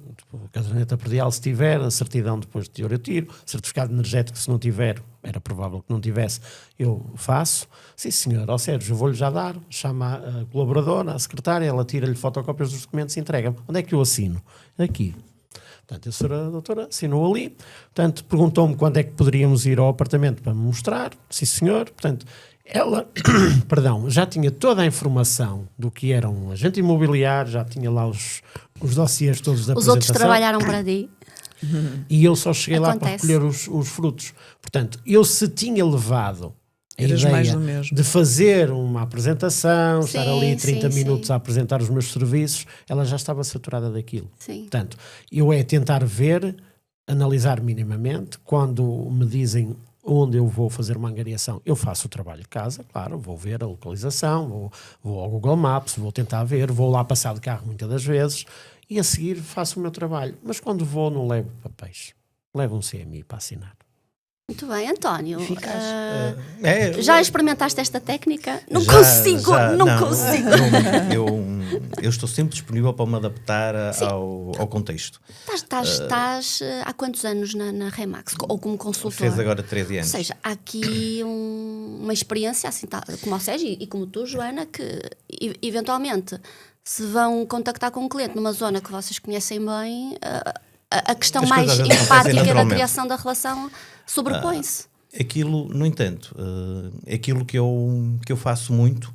a caderneta predial se tiver, a certidão depois de teor eu tiro, certificado energético se não tiver, era provável que não tivesse, eu faço. Sim senhor, ó Sérgio, eu vou-lhe já dar, chama a colaboradora, a secretária, ela tira-lhe fotocópias dos documentos e entrega-me. Onde é que eu assino? Aqui. Portanto, a senhora doutora assinou ali, portanto, perguntou-me quando é que poderíamos ir ao apartamento para me mostrar, sim senhor, portanto, Ela, perdão, já tinha toda a informação do que era um agente imobiliário, já tinha lá os dossiês todos da Os apresentação. outros trabalharam para ti. E eu só cheguei lá para Acontece. recolher os frutos. Portanto, eu se tinha levado a Eras mais ideia do mesmo. de fazer uma apresentação, Sim, estar ali 30 sim, minutos sim. a apresentar os meus serviços, ela já estava saturada daquilo. Sim. Portanto, eu é tentar ver, analisar minimamente, quando me dizem onde eu vou fazer uma angariação, eu faço o trabalho de casa, claro, vou ver a localização, vou ao Google Maps, vou tentar ver, vou lá passar de carro muitas das vezes e a seguir faço o meu trabalho. Mas quando vou não levo papéis, levo um CMI para assinar. Muito bem, António. Eficaz. Já experimentaste esta técnica? Não Já, consigo, já, não consigo. Eu estou sempre disponível para me adaptar ao contexto. Estás há quantos anos na Remax? Ou como consultor? Fez agora 13 Ou anos. seja, há aqui uma experiência, assim, como o Sérgio e como tu, Joana, que eventualmente se vão contactar com um cliente numa zona que vocês conhecem bem, a questão As mais coisas acontecem empática da naturalmente. criação da relação sobrepõe-se. Aquilo, no entanto, aquilo que eu faço muito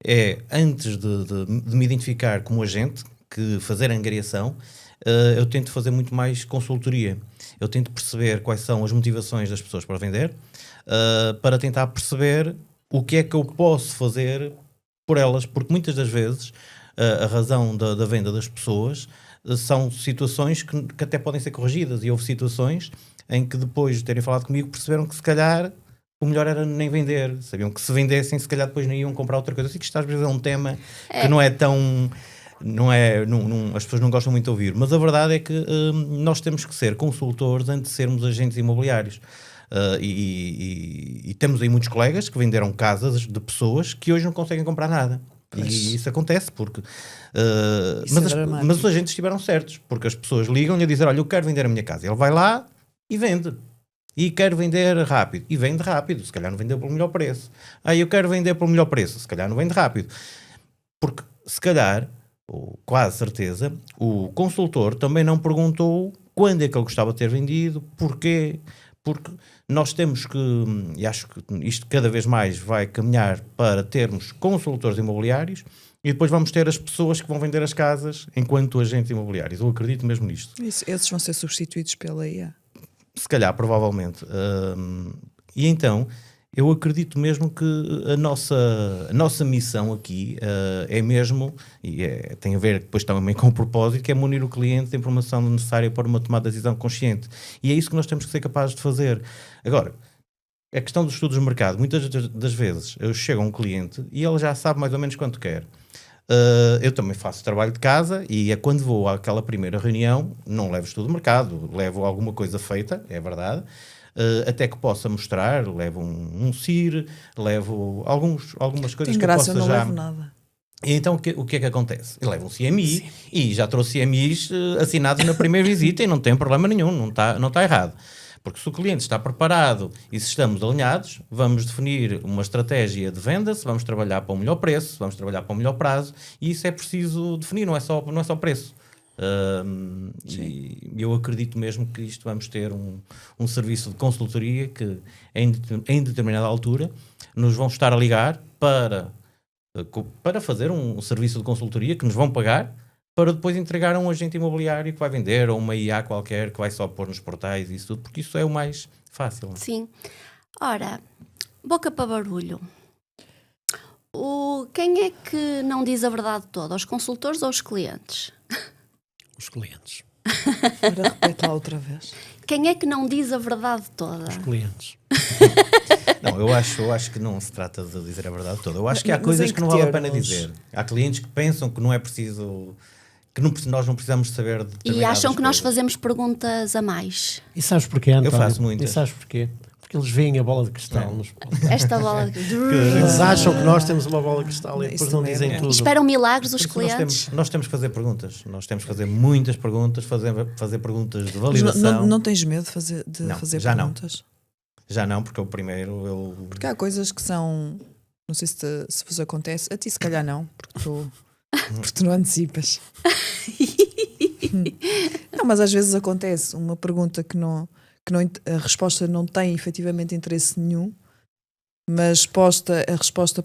é, antes de me identificar como agente, que fazer a angariação, eu tento fazer muito mais consultoria. Eu tento perceber quais são as motivações das pessoas para vender, para tentar perceber o que é que eu posso fazer por elas, porque muitas das vezes a razão da venda das pessoas são situações que até podem ser corrigidas, e houve situações em que depois de terem falado comigo perceberam que se calhar o melhor era nem vender, sabiam que se vendessem se calhar depois não iam comprar outra coisa. Assim que isto às vezes é um tema que não é tão... as pessoas não gostam muito de ouvir, mas a verdade é que nós temos que ser consultores antes de sermos agentes imobiliários. E temos aí muitos colegas que venderam casas de pessoas que hoje não conseguem comprar nada. E isso acontece porque mas os agentes estiveram certos, porque as pessoas ligam-lhe a dizer: olha, eu quero vender a minha casa. Ele vai lá e vende. E quero vender rápido. E vende rápido. Se calhar não vendeu pelo melhor preço. Eu quero vender pelo melhor preço. Se calhar não vende rápido. Porque se calhar, ou quase certeza, o consultor também não perguntou quando é que ele gostava de ter vendido, porquê. Porque nós temos que, e acho que isto cada vez mais vai caminhar para termos consultores imobiliários, e depois vamos ter as pessoas que vão vender as casas enquanto agentes imobiliários. Eu acredito mesmo nisto. Esses vão ser substituídos pela IA. Se calhar, provavelmente. E então, eu acredito mesmo que a nossa missão aqui é mesmo, e tem a ver depois também com o propósito, que é munir o cliente de informação necessária para uma tomada de decisão consciente. E é isso que nós temos que ser capazes de fazer. Agora, a questão dos estudos de mercado, muitas das vezes eu chego a um cliente e ele já sabe mais ou menos quanto quer. Eu também faço trabalho de casa e é quando vou àquela primeira reunião, não levo estudo de mercado, levo alguma coisa feita, é verdade, até que possa mostrar, levo um CIR, levo algumas coisas Tem que graça, eu possa eu não já... levo nada. E então o que é que acontece? Eu levo um CMI e já trouxe CMIs assinados na primeira visita e não tem problema nenhum, não está errado. Porque se o cliente está preparado e se estamos alinhados, vamos definir uma estratégia de venda, se vamos trabalhar para o melhor preço, se vamos trabalhar para o melhor prazo, e isso é preciso definir, não é só preço. E eu acredito mesmo que isto vamos ter um serviço de consultoria que em determinada altura nos vão estar a ligar para fazer um serviço de consultoria que nos vão pagar para depois entregar a um agente imobiliário que vai vender, ou uma IA qualquer que vai só pôr nos portais e isso tudo, porque isso é o mais fácil. Sim. Ora, boca para barulho. Quem é que não diz a verdade toda? Os consultores ou os clientes? Os clientes. Agora repete lá outra vez. Quem é que não diz a verdade toda? Os clientes. Não, eu acho que não se trata de dizer a verdade toda. Eu acho que há Mas coisas em que não vale a pena termos? dizer. Há clientes que pensam que não é preciso, nós não precisamos saber de determinadas E acham que nós coisas. fazemos perguntas a mais. E sabes porquê, António? faço muitas. E sabes porquê? Porque eles veem a bola de cristal. Esta bola de... Eles acham que nós temos uma bola de cristal e Isso depois não também é dizem verdade. tudo. Esperam milagres os Por isso clientes. nós temos que fazer perguntas. Nós temos que fazer muitas perguntas, fazer perguntas de Mas validação. não tens medo de Não, fazer já não. perguntas? Já não, porque o primeiro Porque há coisas que são... Não sei se vos acontece. A ti se calhar não, porque tu não antecipas. Não, mas às vezes acontece uma pergunta que a resposta não tem efetivamente interesse nenhum mas a resposta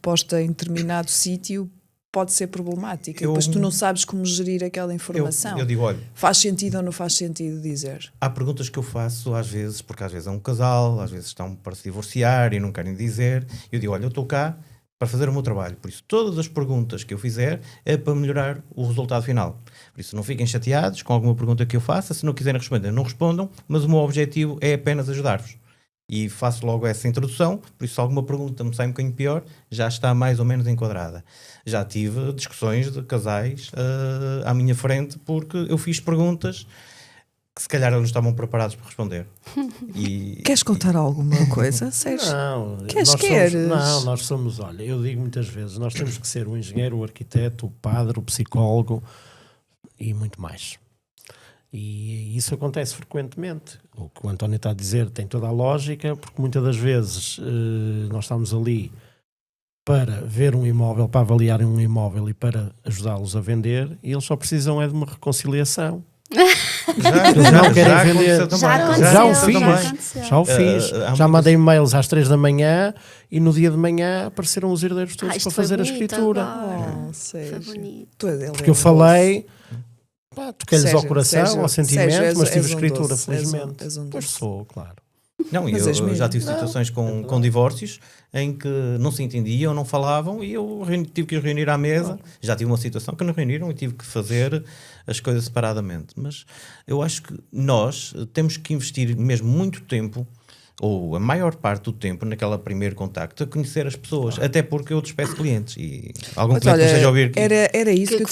posta em determinado sítio pode ser problemática. Depois tu não sabes como gerir aquela informação. Eu digo, olha, faz sentido ou não faz sentido dizer? há perguntas que eu faço às vezes, porque às vezes é um casal, às vezes estão para se divorciar e não querem dizer. Eu digo, olha, eu estou cá para fazer o meu trabalho. Por isso, todas as perguntas que eu fizer é para melhorar o resultado final. Por isso, não fiquem chateados com alguma pergunta que eu faça. Se não quiserem responder, não respondam, mas o meu objetivo é apenas ajudar-vos. E faço logo essa introdução, por isso se alguma pergunta me sai um bocadinho pior, já está mais ou menos enquadrada. Já tive discussões de casais à minha frente porque eu fiz perguntas que se calhar eles não estavam preparados para responder. Queres contar alguma coisa, Sérgio? Não, nós somos, olha, eu digo muitas vezes, nós temos que ser o engenheiro, o arquiteto, o padre, o psicólogo e muito mais. E isso acontece frequentemente. O que o António está a dizer tem toda a lógica, porque muitas das vezes nós estamos ali para ver um imóvel, para avaliar um imóvel e para ajudá-los a vender, e eles só precisam é de uma reconciliação. Já o fiz. Já mandei e-mails às 3 da manhã e no dia de manhã apareceram os herdeiros todos para fazer a escritura. Porque eu falei, toquei-lhes ao coração, ao sentimento, mas tive escritura, felizmente. Pois sou, claro. Não, eu já tive situações com divórcios em que não se entendiam, não falavam e eu tive que os reunir à mesa. Já tive uma situação que não reuniram e tive que fazer as coisas separadamente. Mas eu acho que nós temos que investir mesmo muito tempo, ou a maior parte do tempo, naquele primeiro contacto, a conhecer as pessoas, até porque eu despeço clientes e algum cliente que esteja a ouvir... Era isso que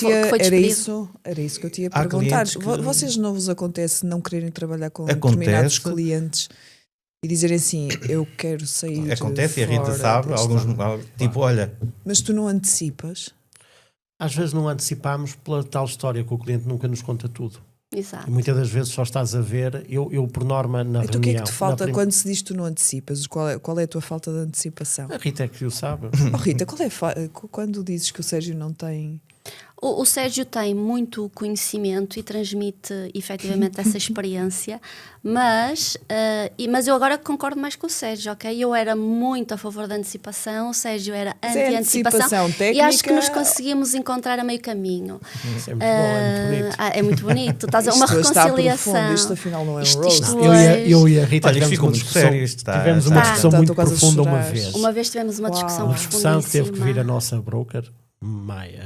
eu tinha a perguntar. Vocês não vos acontece não quererem trabalhar com determinados clientes e dizerem assim, eu quero sair Acontece, e a Rita sabe, tipo, olha... Mas tu não antecipas? Às vezes não antecipamos pela tal história que o cliente nunca nos conta tudo. Exato. E muitas das vezes só estás a ver, eu por norma na reunião... Então o que é que te falta quando se diz que tu não antecipas? Qual é a tua falta de antecipação? A Rita é que o sabe. Rita, quando dizes que o Sérgio não tem... O Sérgio tem muito conhecimento e transmite efetivamente essa experiência, mas eu agora concordo mais com o Sérgio, ok? Eu era muito a favor da antecipação, o Sérgio era anti-antecipação técnica... e acho que nos conseguimos encontrar a meio caminho. Isso é muito bom, é muito bonito. É muito bonito, estás a uma reconciliação. Isto afinal não é um roast. Eu e a Rita tivemos uma discussão muito profunda uma vez. Uma vez tivemos uma discussão profundíssima. Uma discussão que teve que vir a nossa broker, mãe,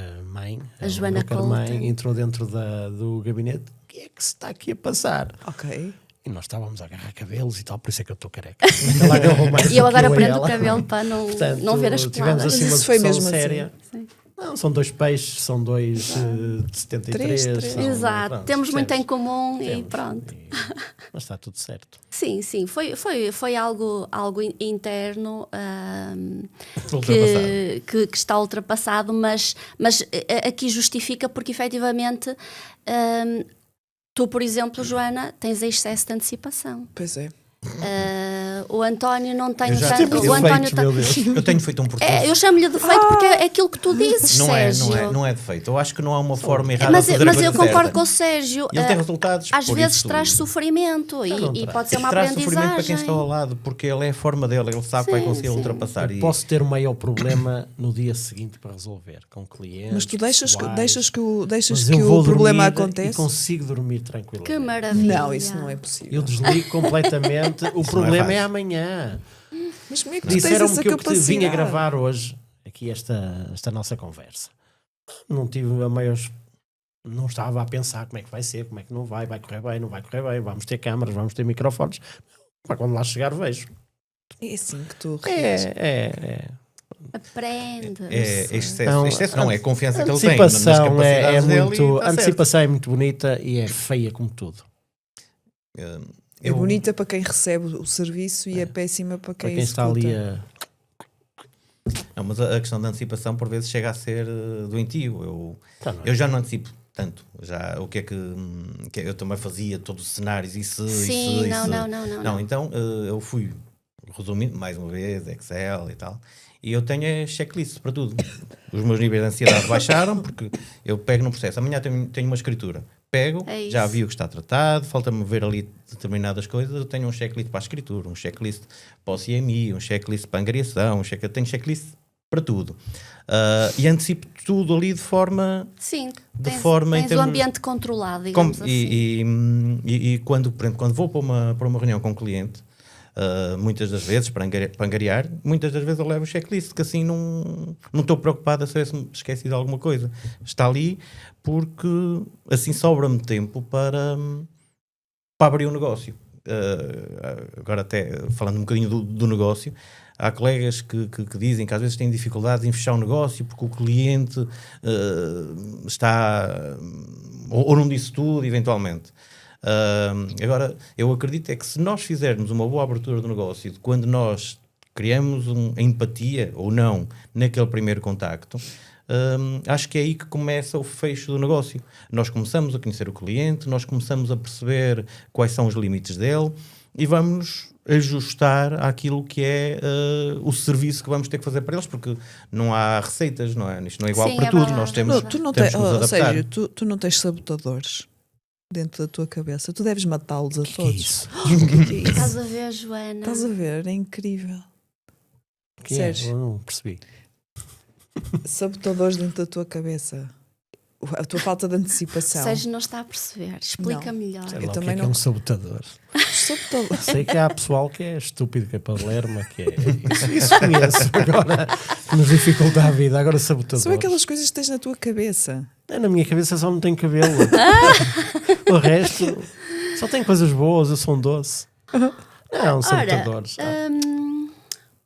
a Joana mãe, entrou dentro do gabinete. O que é que se está aqui a passar? Ok. E nós estávamos a agarrar cabelos e tal, por isso é que eu estou careca. E eu agora prendo o cabelo para não ver as tivemos palavras. assim uma discussão séria. Assim. Não, são dois peixes, são dois de 73. Exato, pronto, temos muito em comum e pronto. Mas está tudo certo. Sim, foi algo interno que está ultrapassado, mas aqui justifica porque efetivamente tu, por exemplo, Joana, tens excesso de antecipação. Pois é. O António não tem tanto. Eu tenho feito um percurso. Eu chamo-lhe defeito porque é aquilo que tu dizes, Sérgio. Não é defeito. Eu acho que não há uma forma errada de fazer mas eu concordo certa. com o Sérgio. Ele tem resultados. Às vezes traz sofrimento e pode ser uma traz aprendizagem. sofrimento para quem está ao lado, porque ele é a forma dele, ele sabe que vai conseguir ultrapassar. Eu posso ter o maior problema no dia seguinte para resolver com clientes. Mas tu deixas que o problema aconteça. E consigo dormir tranquilo. Que maravilha. Não, isso não é possível. Eu desligo completamente. O problema é amanhã. Mas como é que tu tens essa que eu capacidade? Vim a gravar hoje aqui esta nossa conversa. Não tive a maior... Não estava a pensar como é que vai ser, como é que não vai correr bem, não vai correr bem, vamos ter câmaras, vamos ter microfones. Mas quando lá chegar vejo. É assim que tu reages. Aprende. Excesso não é confiança que ele tem. Antecipação é muito bonita e é feia como tudo. É bonita para quem recebe o serviço e é péssima para quem está ali Não, mas a questão da antecipação por vezes chega a ser doentio. Eu já não antecipo tanto. Já, o que é que eu também fazia todos os cenários não. Então eu fui resumindo mais uma vez Excel e tal. E eu tenho checklists para tudo. Os meus níveis de ansiedade baixaram porque eu pego no processo. Amanhã tenho uma escritura. pego, É já isso. vi o que está tratado, falta-me ver ali determinadas coisas, eu tenho um checklist para a escritura, um checklist para o CMI, um checklist para a angariação, eu tenho checklist para tudo. E antecipo tudo ali de forma... Sim, de tens, forma tens o ambiente controlado, digamos assim. E quando, por exemplo, quando vou para uma reunião com um cliente, muitas das vezes, para angariar, muitas das vezes eu levo o checklist, que assim não estou preocupado a saber se me esqueci de alguma coisa. Está ali porque assim sobra-me tempo para abrir o negócio. Agora até falando um bocadinho do negócio, há colegas que dizem que às vezes têm dificuldades em fechar o negócio porque o cliente está ou não disse tudo, eventualmente. Agora, eu acredito é que se nós fizermos uma boa abertura do negócio, de quando nós criamos a empatia ou não naquele primeiro contacto, acho que é aí que começa o fecho do negócio. Nós começamos a conhecer o cliente, nós começamos a perceber quais são os limites dele e vamos ajustar àquilo que é o serviço que vamos ter que fazer para eles, porque não há receitas, não é? Isto não é igual Sim, para é tudo, verdade. nós temos, Tu não temos tens, que nos adaptar. Sérgio, tu não tens sabotadores dentro da tua cabeça. Tu deves matá-los a Que é todos. isso? Que é isso? Estás a ver, Joana? Estás a ver? É incrível. Que é? Sérgio, Eu não percebi. sabotadores dentro da tua cabeça. A tua falta de antecipação. Sérgio não está a perceber. Explica Não. melhor. Sei Eu lá, o também que é não- um sabotador. Sabotadores. Sei que há pessoal que é estúpido, que é Palerma, que é. Isso conheço. Agora, que nos dificulta a vida. Agora, sabotador. São aquelas coisas que tens na tua cabeça. Na minha cabeça só não tem cabelo. O resto só tem coisas boas, eu sou um doce. Não, sabotadores.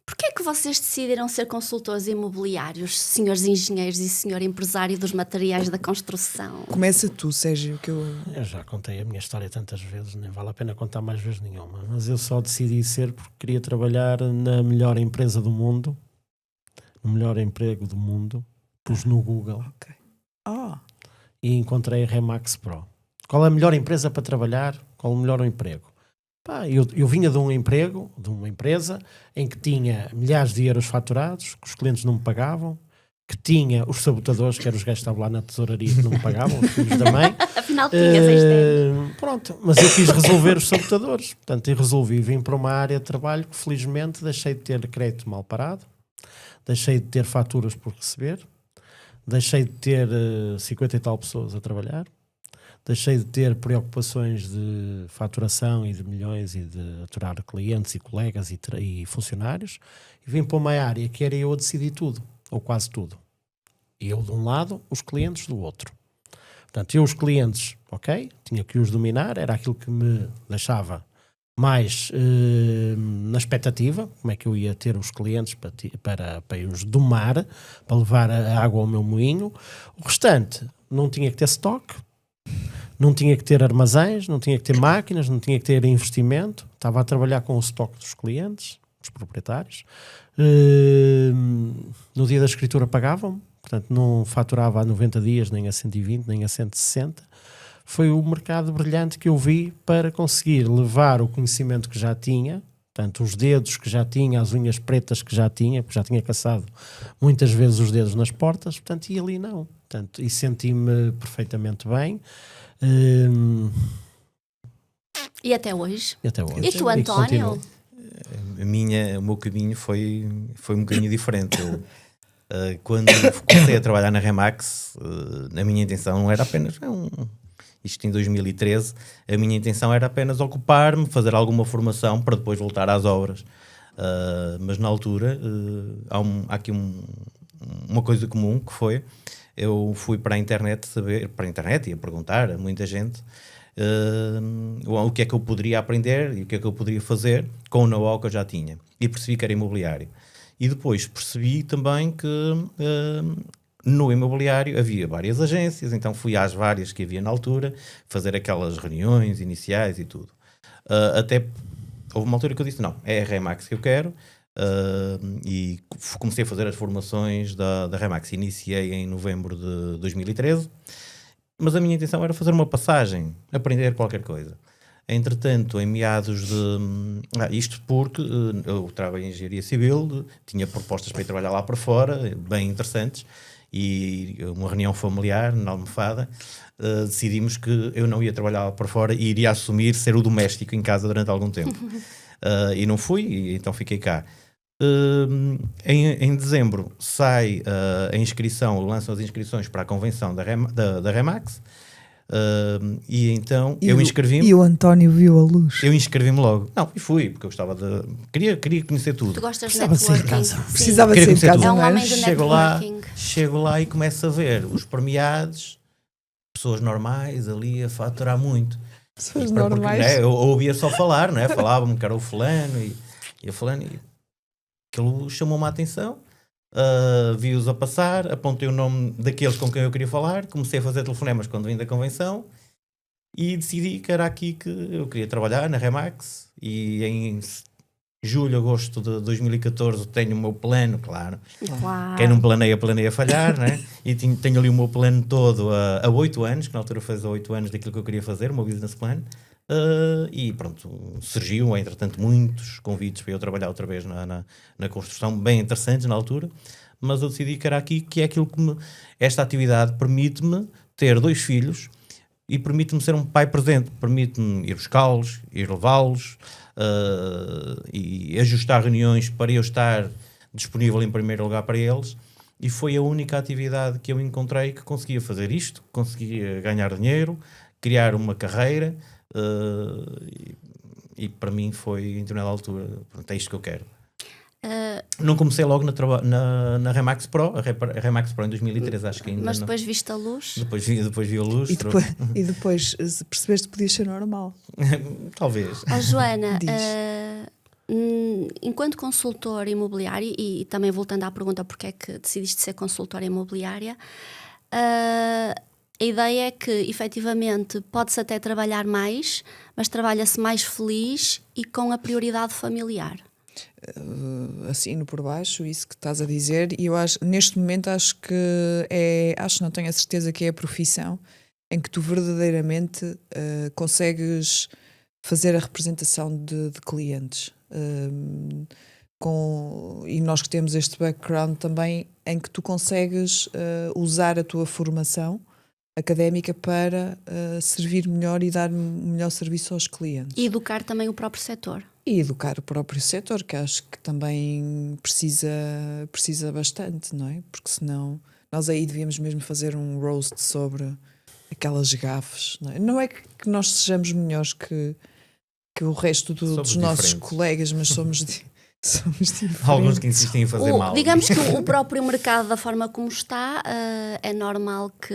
Porquê é que vocês decidiram ser consultores imobiliários, senhores engenheiros e senhor empresário dos materiais da construção? Começa tu, Sérgio, que eu... Eu já contei a minha história tantas vezes, nem vale a pena contar mais vezes nenhuma. Mas eu só decidi ser porque queria trabalhar na melhor empresa do mundo, no melhor emprego do mundo. Pus no Google Ok. Ah, e encontrei a Remax Pro. Qual é a melhor empresa para trabalhar? Qual o melhor emprego? Pá, eu vinha de um emprego, de uma empresa, em que tinha milhares de euros faturados, que os clientes não me pagavam, que tinha os sabotadores, que eram os gajos que estavam lá na tesouraria que não me pagavam, os filhos da mãe. Afinal, tinhas este. Pronto, mas eu quis resolver os sabotadores. Portanto, eu resolvi vir para uma área de trabalho que, felizmente, deixei de ter crédito mal parado, deixei de ter faturas por receber, deixei de ter 50 e tal pessoas a trabalhar, deixei de ter preocupações de faturação e de milhões e de aturar clientes e colegas e funcionários, e vim para uma área que era eu a decidir tudo, ou quase tudo. Eu de um lado, os clientes do outro. Portanto, eu os clientes, ok, tinha que os dominar, era aquilo que me deixava mais na expectativa, como é que eu ia ter os clientes para os domar, para levar a água ao meu moinho. O restante, não tinha que ter estoque, não tinha que ter armazéns, não tinha que ter máquinas, não tinha que ter investimento. Estava a trabalhar com o estoque dos clientes, dos proprietários. No dia da escritura pagavam-me, portanto não faturava a 90 dias, nem a 120, nem a 160. Foi o mercado brilhante que eu vi para conseguir levar o conhecimento que já tinha, portanto os dedos que já tinha, as unhas pretas que já tinha, porque já tinha caçado muitas vezes os dedos nas portas, portanto, e ali não. Portanto, e senti-me perfeitamente bem. E até hoje? E até hoje. E tu, António? O meu caminho foi um bocadinho diferente. Eu, quando comecei a trabalhar na Remax, a minha intenção não era apenas... Isto em 2013, a minha intenção era apenas ocupar-me, fazer alguma formação para depois voltar às obras. Mas na altura, há aqui uma coisa comum que foi... Eu fui para a internet e a perguntar a muita gente o que é que eu poderia aprender e o que é que eu poderia fazer com o know-how que eu já tinha. E percebi que era imobiliário. E depois percebi também que no imobiliário havia várias agências, então fui às várias que havia na altura, fazer aquelas reuniões iniciais e tudo. Até houve uma altura que eu disse, não, é a Remax que eu quero. E comecei a fazer as formações da Remax. Iniciei em novembro de 2013, mas a minha intenção era fazer uma passagem, aprender qualquer coisa. Entretanto, em meados de... isto porque eu trabalho em engenharia civil, tinha propostas para ir trabalhar lá para fora, bem interessantes, e uma reunião familiar na almofada, decidimos que eu não ia trabalhar para fora e iria assumir ser o doméstico em casa durante algum tempo. E não fui, e então fiquei cá. Em dezembro sai a inscrição, lançam as inscrições para a convenção da Remax, e então eu inscrevi-me. E o António viu a luz. Eu inscrevi-me logo. Não, e fui, porque eu gostava de... Queria conhecer tudo. Tu gostas de Precisava de sair de networking? casa. Sim. Precisava Queria sair de conhecer casa, tudo. É um não é? homem de networking. Chego lá e começo a ver os premiados, pessoas normais ali a faturar muito. Pessoas Porque, normais. né, eu ouvia só falar, não é? Falavam-me que era o fulano e a fulano, e aquilo chamou-me a atenção. Vi-os a passar, apontei o nome daqueles com quem eu queria falar, comecei a fazer telefonemas quando vim da convenção e decidi que era aqui que eu queria trabalhar, na Remax, e em julho, agosto de 2014 tenho o meu plano, claro. Claro. Quem não planeia falhar, né? E tenho ali o meu plano todo há 8 anos, que na altura fez 8 anos daquilo que eu queria fazer, o meu business plan. E pronto, surgiu, entretanto, muitos convites para eu trabalhar outra vez na construção, bem interessantes na altura, mas eu decidi que era aqui, que é aquilo que esta atividade permite-me ter 2 filhos e permite-me ser um pai presente, permite-me ir buscá-los, ir levá-los, e ajustar reuniões para eu estar disponível em primeiro lugar para eles. E foi a única atividade que eu encontrei que conseguia fazer isto, conseguia ganhar dinheiro, criar uma carreira, e para mim foi em determinada altura, pronto, é isto que eu quero. Não comecei logo na Remax Pro, a Remax Pro em 2013, acho que ainda. Mas depois viste a luz? Depois vi a luz. E depois percebeste que podia ser normal. Talvez. Oh, Joana, Diz. enquanto consultora imobiliária, e também voltando à pergunta porque é que decidiste ser consultora imobiliária, a ideia é que efetivamente pode-se até trabalhar mais, mas trabalha-se mais feliz e com a prioridade familiar. Assino por baixo isso que estás a dizer, e eu acho, neste momento acho que não tenho a certeza que é a profissão em que tu verdadeiramente consegues fazer a representação de clientes, e nós que temos este background também, em que tu consegues usar a tua formação académica para servir melhor e dar melhor serviço aos clientes. E educar também o próprio setor. E educar o próprio setor, que acho que também precisa bastante, não é? Porque senão nós aí devíamos mesmo fazer um roast sobre aquelas gafes, não é? Não é que nós sejamos melhores que o resto dos nossos colegas, mas somos diferentes. Alguns que insistem em fazer mal. Digamos que o próprio mercado, da forma como está, é normal que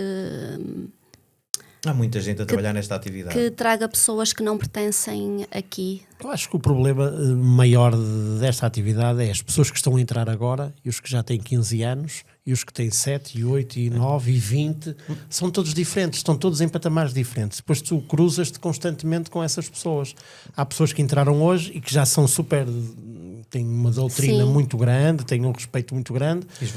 Há muita gente a trabalhar nesta atividade. que traga pessoas que não pertencem aqui. Eu acho que o problema maior desta atividade é as pessoas que estão a entrar agora e os que já têm 15 anos e os que têm 7, e 8, e 9 e 20 são todos diferentes, estão todos em patamares diferentes. Depois tu cruzas-te constantemente com essas pessoas. Há pessoas que entraram hoje e que já são super... têm uma doutrina Sim. muito grande, têm um respeito muito grande. E os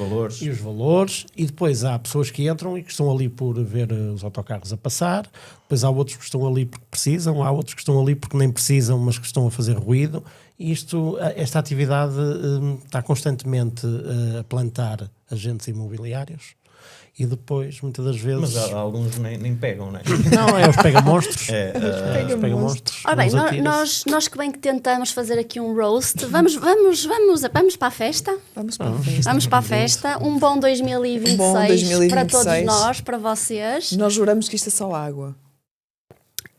valores. E depois há pessoas que entram e que estão ali por ver os autocarros a passar, depois há outros que estão ali porque precisam, há outros que estão ali porque nem precisam, mas que estão a fazer ruído. E esta atividade está constantemente a plantar agentes imobiliários. E depois, muitas das vezes... Mas há alguns nem pegam, não é? Não, é os pega-monstros. Os pega-monstros. Ora bem, uns atiram-se. nós que bem que tentamos fazer aqui um roast, vamos para a festa? Vamos para a festa. Vamos para a festa. Um bom 2026, Um bom 2026. para todos nós, para vocês. Nós juramos que isto é só água.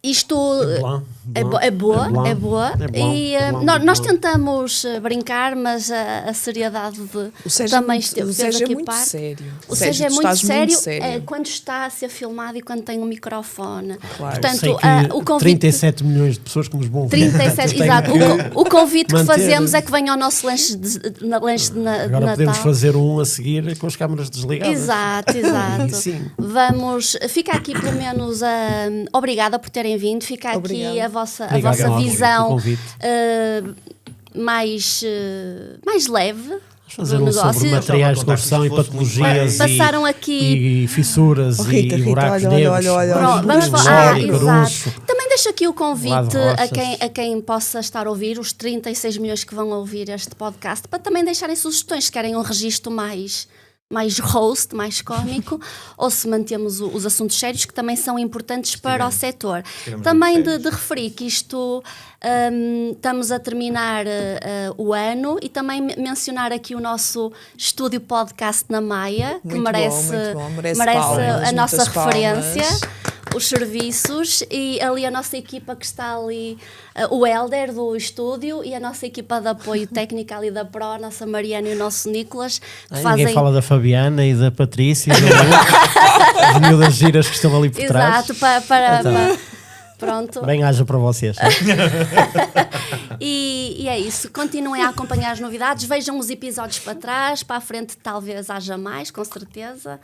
Isto Blanc, é boa. É blanc, É boa. é blanc, E é blanc, nós blanc. tentamos brincar, mas a seriedade O Sérgio também o esteve Sérgio é aqui muito parte. sério. O Sérgio, Sérgio é tu muito estás sério, quando está a ser filmado e quando tem um microfone. Claro. Portanto, Sei que o convite... 37 milhões de pessoas que nos vão ver. 37, Tenho exato. que O convite que manter- fazemos é que venha ao nosso lanche de Agora Natal. podemos fazer um a seguir com as câmaras desligadas. Exato. Aí sim. Vamos, fica aqui pelo menos obrigada por terem vindo, fica aqui Obrigada. a vossa Obrigado pelo visão convite. mais leve Vamos fazer do um negócio. sobre materiais de construção e patologias Passaram aqui. e fissuras Oh, Rita, e Rita, buracos olha, negros. olha, olha, olha. Pronto, vamos Lógico, falar. caroço. Exato. Também deixo aqui o Lado convite de roças. a quem possa estar a ouvir, os 36 milhões que vão ouvir este podcast, para também deixarem sugestões, se querem um registro mais mais roast, mais cómico, ou se mantemos os assuntos sérios que também são importantes para o setor. Também de referir que isto estamos a terminar o ano e também mencionar aqui o nosso estúdio podcast na Maia, que merece palmas, a nossa muitas referência. palmas. Os serviços e ali a nossa equipa que está ali, o Helder do estúdio e a nossa equipa de apoio técnico ali da Pro, a nossa Mariana e o nosso Nicolas, que fazem... Ninguém fala da Fabiana e da Patrícia, as miúdas giras que estão ali por trás. Exato, para pronto. Bem haja para vocês. E é isso, continuem a acompanhar as novidades, vejam os episódios para trás, para a frente talvez haja mais, com certeza.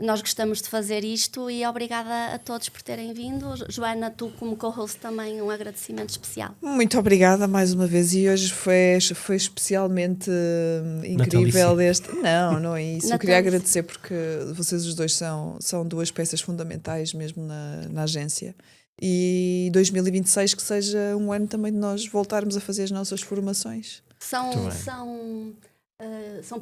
Nós gostamos de fazer isto e obrigada a todos por terem vindo. Joana, tu como co-host também um agradecimento especial. Muito obrigada mais uma vez, e hoje foi especialmente incrível este... Não é isso. Eu queria agradecer porque vocês os dois são duas peças fundamentais mesmo na agência. E 2026 que seja um ano também de nós voltarmos a fazer as nossas formações. São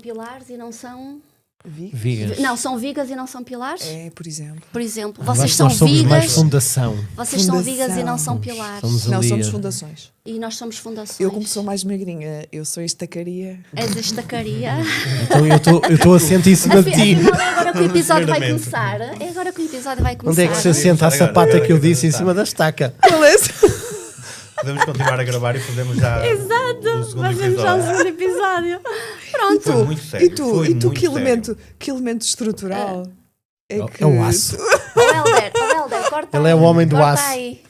pilares e não são... Vigas. Não, são vigas e não são pilares? Por exemplo. Por exemplo, vocês são nós somos vigas. mais fundação. Vocês são vigas e não são pilares. Somos fundações. E nós somos fundações. Eu, como sou mais magrinha, eu sou estacaria. És estacaria. Então eu estou assente em cima de ti. Afinal, é agora que o episódio vai começar. É agora que o episódio vai começar. Onde é que se assenta a sapata que eu disse em cima da estaca? Podemos continuar a gravar e fazemos já o segundo Fazemos já o episódio. segundo episódio. Pronto. Foi muito sério. E tu que elemento estrutural é que... É o aço. Helder, corta. Ele é o homem do corta aço. aí.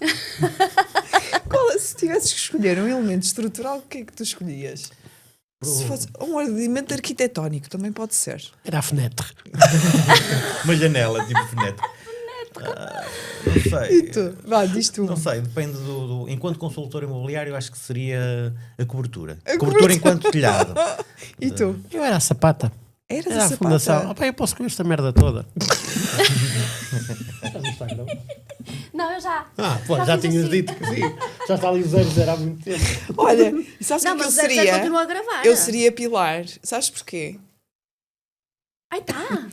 Se tivesses que escolher um elemento estrutural, o que é que tu escolhias? Se fosse um elemento arquitetónico, também pode ser. Era a fenetre. Uma janela, tipo fenete. Não sei. E tu? Vá, diz tu. Não sei, depende do... Enquanto consultor imobiliário, acho que seria a cobertura. Cobertura enquanto telhado. E tu? Eu era a sapata. Eras Era a a sapata? fundação. Opa, eu posso comer esta merda toda. Não, eu já. Já fiz tinhas assim. dito que sim. Já está ali o 0 há muito tempo. Olha, e sabes o Não, que eu mas Zé seria? continua a gravar. Eu seria pilar. Sabes porquê? Ai, tá.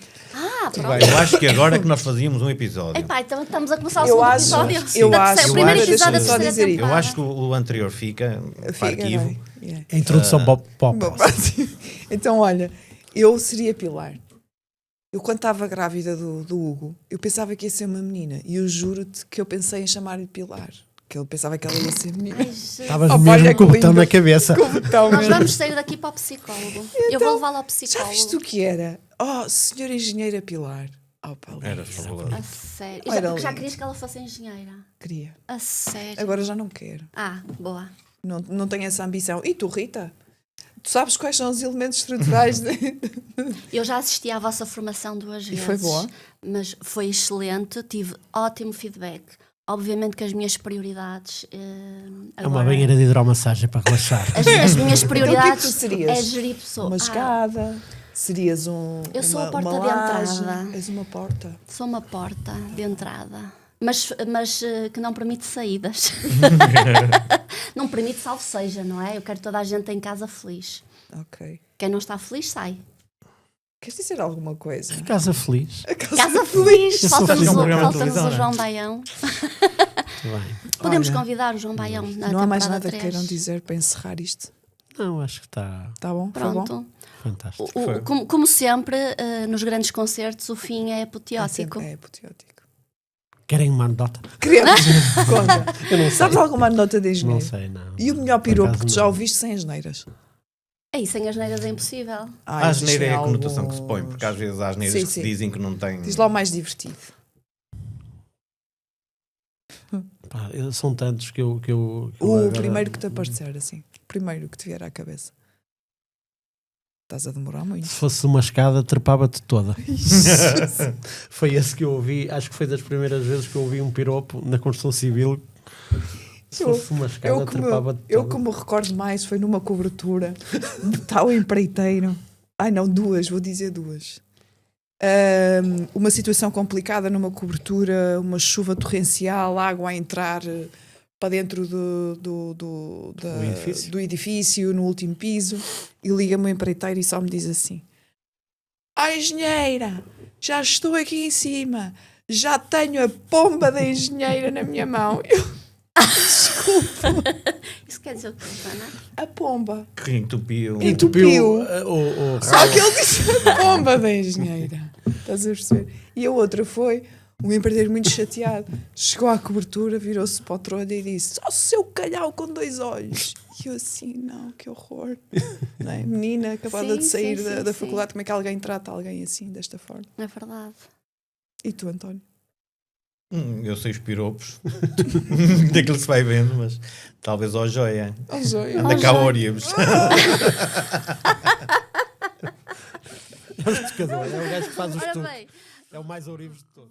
Pronto. Bem, eu acho que agora é que nós fazíamos um episódio. Epá, então estamos a começar o Eu segundo acho, episódio. eu Da acho, terceira- o primeiro eu acho, episódio da deixa-me só terceira dizer isto. Eu temporada. acho que o anterior fica para Fica, arquivo. não é? Yeah. A introdução para o próximo. Então, olha, eu seria pilar. Eu, quando estava grávida do Hugo, eu pensava que ia ser uma menina. E eu juro-te que eu pensei em chamar-lhe Pilar. Que eu pensava que ela ia ser menina. Ai, Jesus. Estavas Oh, mesmo olha com o que botão lindo. na cabeça. Então, Nós vamos sair daqui para o psicólogo. Eu vou levá-lo ao já psicólogo. viste o que era? Oh, senhora engenheira Pilar. Oh, pá, Era Lisa. fabuloso. A sério. Era Já lindo. querias que ela fosse engenheira? Queria. A sério. Agora já não quero. Boa. Não tenho essa ambição. E tu, Rita? Tu sabes quais são os elementos estruturais? Eu já assisti à vossa formação 2 vezes. foi boa? Mas foi excelente, tive ótimo feedback. Obviamente que as minhas prioridades... É uma banheira de hidromassagem para relaxar. As minhas prioridades tu serias? é gerir pessoas. Uma escada? Serias Eu sou uma, a porta uma de laje? entrada. És uma porta. Sou uma porta de entrada. Mas que não permite saídas. Não permite salvo seja, não é? Eu quero toda a gente em casa feliz. Ok. Quem não está feliz, sai. Queres dizer alguma coisa? Casa feliz. Casa feliz! Eu sou Falta-nos feliz. o, Um programa de falta-nos o televisão, João não Baião. Muito bem. Podemos Olha, convidar o João Baião na Não há mais temporada nada que 3. queiram dizer para encerrar isto. Não, acho que está Tá bom? Foi bom? Pronto. fantástico. Como sempre, nos grandes concertos, o fim é apoteótico. É apoteótico. Querem uma anedota? Queremos. Conta. Eu não sei. Sabes alguma nota de Não engenheiro? sei, não. E o melhor Por piropo acaso que tu já não. ouviste sem asneiras? Aí, sem as neiras é impossível. Ah, A existem asneira é a conotação que se alguns. põe, porque às vezes há asneiras Sim, que sim. se dizem que não têm. Diz lá o mais divertido. Pá, são tantos que eu O agora- primeiro que te aparecer, assim. O primeiro que te vier à cabeça. Estás a demorar muito. Se fosse uma escada, trepava-te toda. Foi esse que eu ouvi. Acho que foi das primeiras vezes que eu ouvi um piropo na construção civil. Se Eu- fosse uma escada, Eu trepava-te que toda. me recordo mais foi numa cobertura de tal empreiteiro. Ai não, duas, vou dizer duas. Uma situação complicada numa cobertura, uma chuva torrencial, água a entrar para dentro do edifício? do edifício, no último piso, e liga-me o empreiteiro e só me diz assim: engenheira, já estou aqui em cima, já tenho a pomba da engenheira na minha mão. Desculpa. Isso quer dizer o que, Ana? A pomba. Que entupiu. Entupiu. o Só que ele disse a pomba da engenheira. Estás a perceber? E a outra foi um empreiteiro muito chateado. Chegou à cobertura, virou-se para o trolho e disse: "Ó, seu calhau com 2 olhos." E eu assim, não, que horror. Não é? Menina acabada de sair da faculdade, como é que alguém trata alguém assim, desta forma? É verdade. E tu, António? Eu sei os piropos. Daquilo se vai vendo, mas talvez ao joia. Oh, Zóia. Anda cá, Órios. É o pescador, é o gajo que faz os Ora estudos. bem, É o mais ourives de todos.